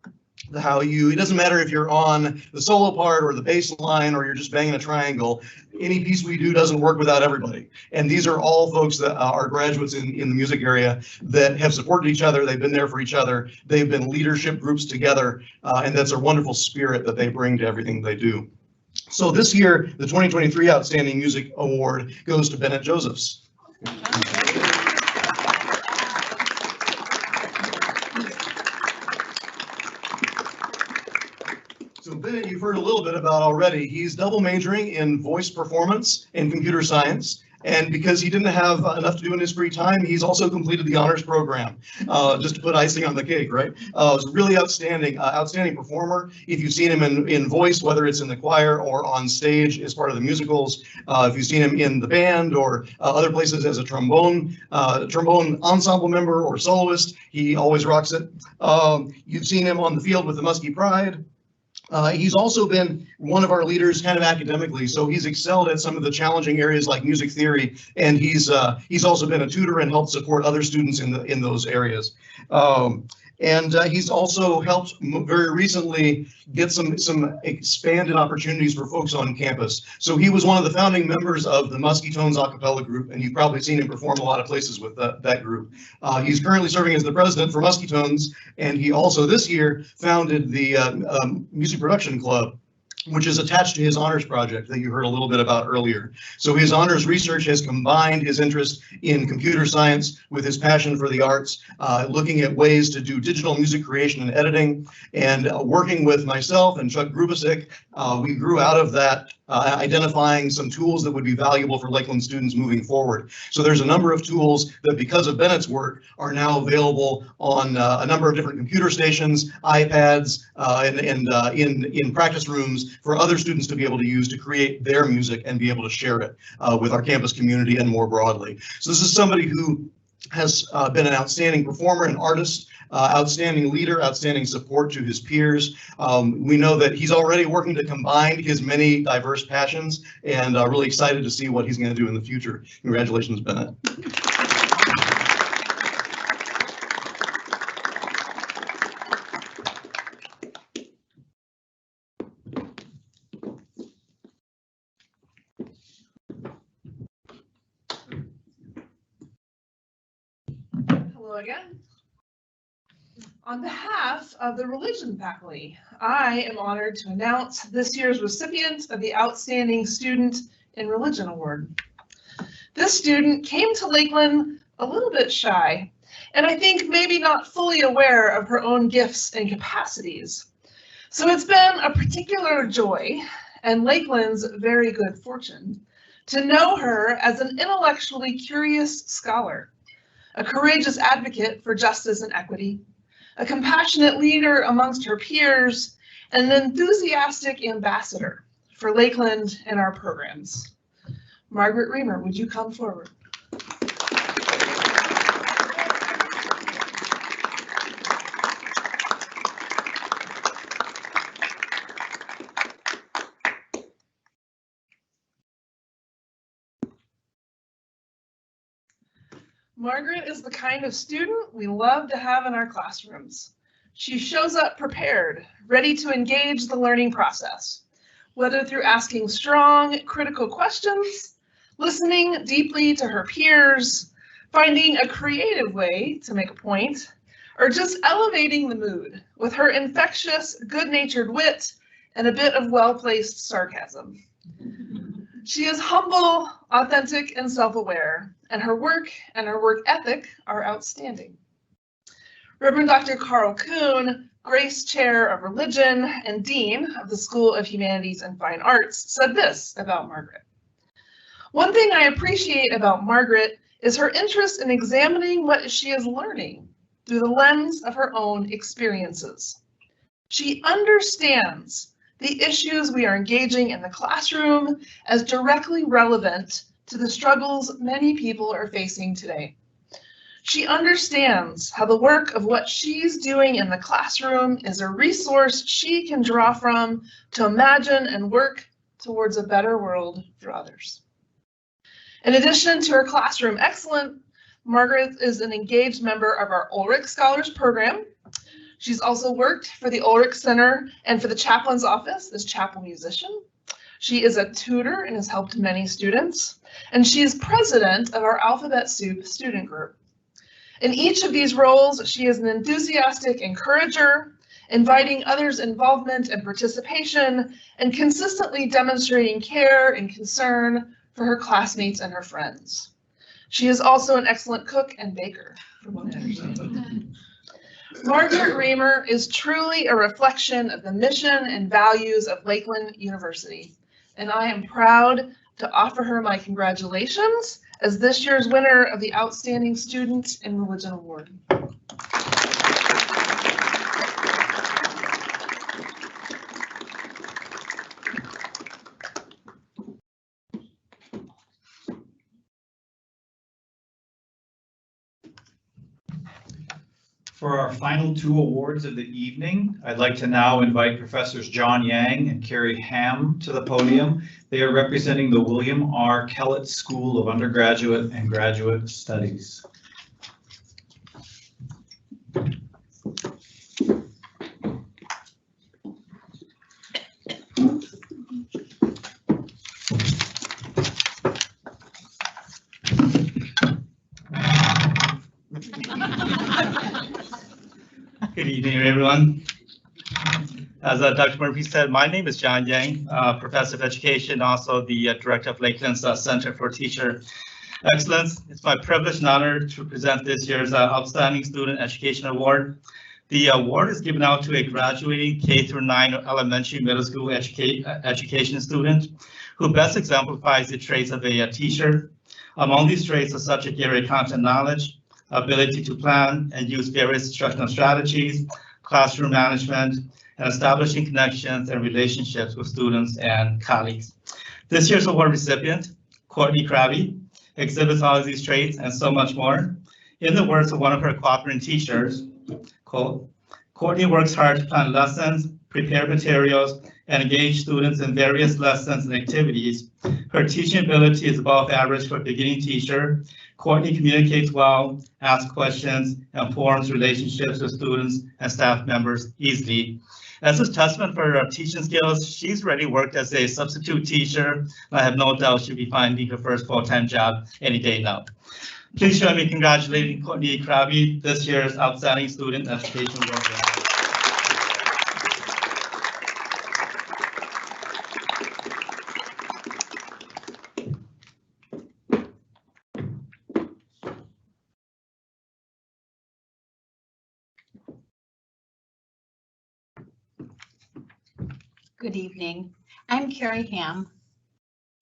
how it doesn't matter if you're on the solo part or the bass line or you're just banging a triangle, any piece we do doesn't work without everybody. And these are all folks that are graduates in the music area that have supported each other. They've been there for each other. They've been leadership groups together, and that's a wonderful spirit that they bring to everything they do. So this year, the 2023 Outstanding Music Award goes to Bennett Josephs. So Bennett, you've heard a little bit about already. He's double majoring in voice performance and computer science. And because he didn't have enough to do in his free time, he's also completed the honors program, just to put icing on the cake, right? Was really outstanding, outstanding performer. If you've seen him in voice, whether it's in the choir or on stage as part of the musicals, if you've seen him in the band or other places as a trombone ensemble member or soloist, he always rocks it. You've seen him on the field with the Muskie Pride. He's also been one of our leaders kind of academically, so he's excelled at some of the challenging areas like music theory, and he's also been a tutor and helped support other students in those areas. And he's also helped very recently get some expanded opportunities for folks on campus. So he was one of the founding members of the Muskie Tones a cappella group, and you've probably seen him perform a lot of places with that group. He's currently serving as the president for Muskie Tones, and he also this year founded the Music Production Club, which is attached to his honors project that you heard a little bit about earlier. So his honors research has combined his interest in computer science with his passion for the arts, looking at ways to do digital music creation and editing, and working with myself and Chuck Grubasik, we grew out of that identifying some tools that would be valuable for Lakeland students moving forward. So there's a number of tools that, because of Bennett's work, are now available on a number of different computer stations, iPads, and in practice rooms for other students to be able to use to create their music and be able to share it with our campus community and more broadly. So this is somebody who has been an outstanding performer and artist, outstanding leader, outstanding support to his peers. We know that he's already working to combine his many diverse passions, and really excited to see what he's going to do in the future. Congratulations, Bennett. Hello again. On behalf of the religion faculty, I am honored to announce this year's recipient of the Outstanding Student in Religion Award. This student came to Lakeland a little bit shy, and I think maybe not fully aware of her own gifts and capacities. So it's been a particular joy and Lakeland's very good fortune to know her as an intellectually curious scholar, a courageous advocate for justice and equity, a compassionate leader amongst her peers, and an enthusiastic ambassador for Lakeland and our programs. Margaret Reamer, would you come forward? Margaret is the kind of student we love to have in our classrooms. She shows up prepared, ready to engage the learning process, whether through asking strong, critical questions, listening deeply to her peers, finding a creative way to make a point, or just elevating the mood with her infectious, good-natured wit and a bit of well-placed sarcasm. She is humble, authentic, and self-aware, and her work ethic are outstanding. Reverend Dr. Carl Kuhn, Grace Chair of Religion and Dean of the School of Humanities and Fine Arts, said this about Margaret. One thing I appreciate about Margaret is her interest in examining what she is learning through the lens of her own experiences. She understands the issues we are engaging in the classroom as directly relevant to the struggles many people are facing today. She understands how the work of what she's doing in the classroom is a resource she can draw from to imagine and work towards a better world for others. In addition to her classroom excellence, Margaret is an engaged member of our Ulrich Scholars Program. She's also worked for the Ulrich Center and for the chaplain's office as chapel musician. She is a tutor and has helped many students, and she is president of our Alphabet Soup student group. In each of these roles, she is an enthusiastic encourager, inviting others' involvement and participation, and consistently demonstrating care and concern for her classmates and her friends. She is also an excellent cook and baker, from what I understand. Margaret Reamer is truly a reflection of the mission and values of Lakeland University, and I am proud to offer her my congratulations as this year's winner of the Outstanding Student in Religion Award. For our final two awards of the evening, I'd like to now invite Professors John Yang and Carrie Ham to the podium. They are representing the William R. Kellett School of Undergraduate and Graduate Studies. Good evening, everyone. As Dr. Murphy said, my name is John Yang, Professor of Education, also the Director of Lakeland's Center for Teacher Excellence. It's my privilege and honor to present this year's Outstanding Student Education Award. The award is given out to a graduating K-9 elementary middle school education student who best exemplifies the traits of a teacher. Among these traits are subject area content knowledge, ability to plan and use various instructional strategies, classroom management, and establishing connections and relationships with students and colleagues. This year's award recipient, Courtney Krabby, exhibits all of these traits and so much more. In the words of one of her cooperating teachers, quote, Courtney works hard to plan lessons, prepare materials, and engage students in various lessons and activities. Her teaching ability is above average for a beginning teacher. Courtney communicates well, asks questions, and forms relationships with students and staff members easily. As a testament for her teaching skills, she's already worked as a substitute teacher, and I have no doubt she'll be finding her first full-time job any day now. Please join me in congratulating Courtney Krabby, this year's Outstanding Student Education Award. Good evening. I'm Carrie Ham,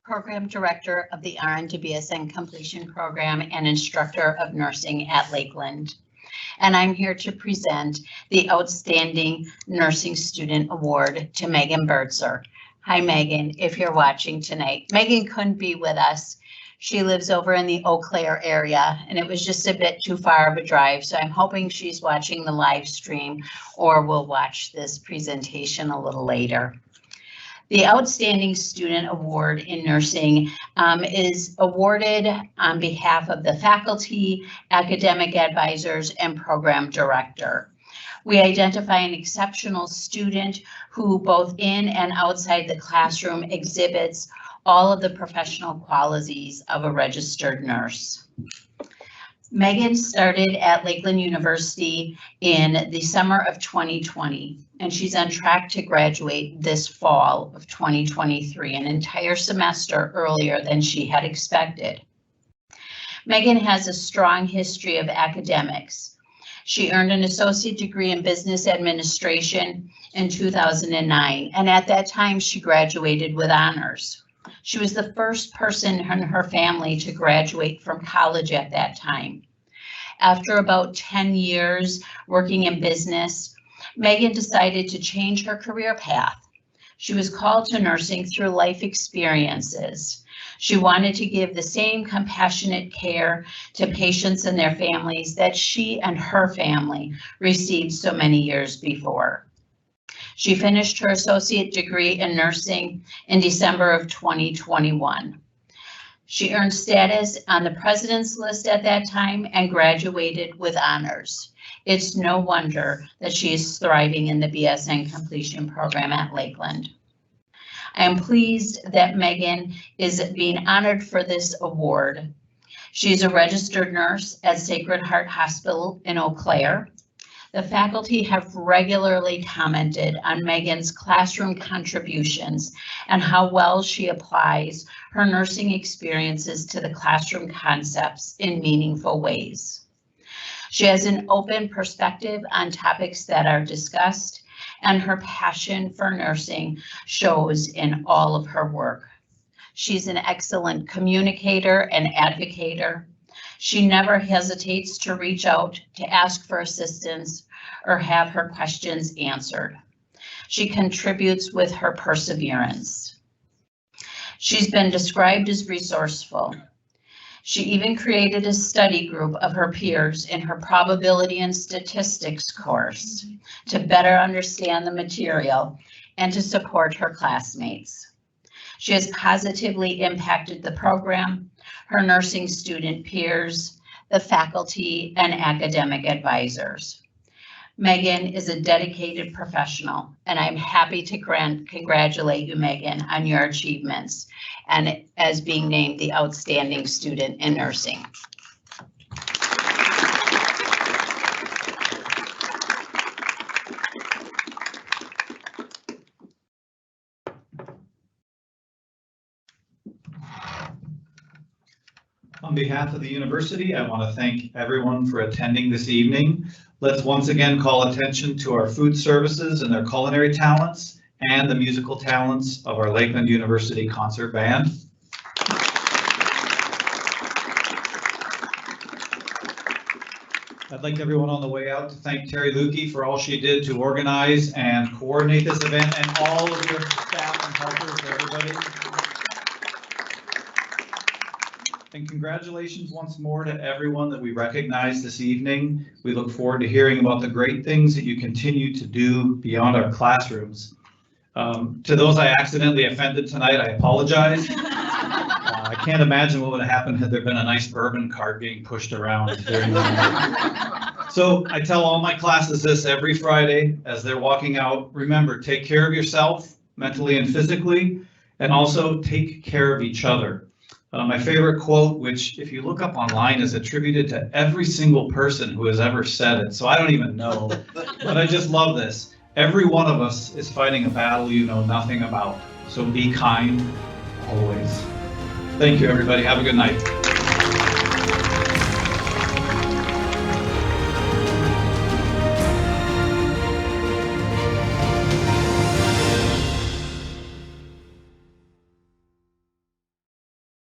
Program Director of the RN to BSN Completion Program and Instructor of Nursing at Lakeland. and I'm here to present the Outstanding Nursing Student Award to Megan Bertzer. Hi, Megan, if you're watching tonight. Megan couldn't be with us. She lives over in the Eau Claire area, and it was just a bit too far of a drive, so I'm hoping she's watching the live stream or will watch this presentation a little later. The Outstanding Student Award in Nursing is awarded on behalf of the faculty, academic advisors, and program director. We identify an exceptional student who both in and outside the classroom exhibits all of the professional qualities of a registered nurse. Megan started at Lakeland University in the summer of 2020, and she's on track to graduate this fall of 2023, an entire semester earlier than she had expected. Megan has a strong history of academics. She earned an associate degree in business administration in 2009, and at that time she graduated with honors. She was the first person in her family to graduate from college at that time. After about 10 years working in business, Megan decided to change her career path. She was called to nursing through life experiences. She wanted to give the same compassionate care to patients and their families that she and her family received so many years before. She finished her associate degree in nursing in December of 2021. She earned status on the president's list at that time and graduated with honors. It's no wonder that she is thriving in the BSN completion program at Lakeland. I am pleased that Megan is being honored for this award. She's a registered nurse at Sacred Heart Hospital in Eau Claire. The faculty have regularly commented on Megan's classroom contributions and how well she applies her nursing experiences to the classroom concepts in meaningful ways. She has an open perspective on topics that are discussed, and her passion for nursing shows in all of her work. She's an excellent communicator and advocator. She never hesitates to reach out to ask for assistance or have her questions answered. She contributes with her perseverance. She's been described as resourceful. She even created a study group of her peers in her probability and statistics course to better understand the material and to support her classmates. She has positively impacted the program, her nursing student peers, the faculty, and academic advisors. Megan is a dedicated professional, and I'm happy to congratulate you, Megan, on your achievements and as being named the Outstanding Student in Nursing. On behalf of the university, I want to thank everyone for attending this evening. Let's once again call attention to our food services and their culinary talents and the musical talents of our Lakeland University Concert Band. I'd like everyone on the way out to thank Terry Lukey for all she did to organize and coordinate this event, and all of your staff and helpers, everybody. And congratulations once more to everyone that we recognize this evening. We look forward to hearing about the great things that you continue to do beyond our classrooms. To those I accidentally offended tonight, I apologize. I can't imagine what would have happened had there been a nice bourbon cart being pushed around during the night. So I tell all my classes this every Friday as they're walking out. Remember, take care of yourself mentally and physically, and also take care of each other. My favorite quote, which if you look up online is attributed to every single person who has ever said it, so I don't even know, but I just love this. Every one of us is fighting a battle you know nothing about, so be kind always. Thank you, everybody. Have a good night.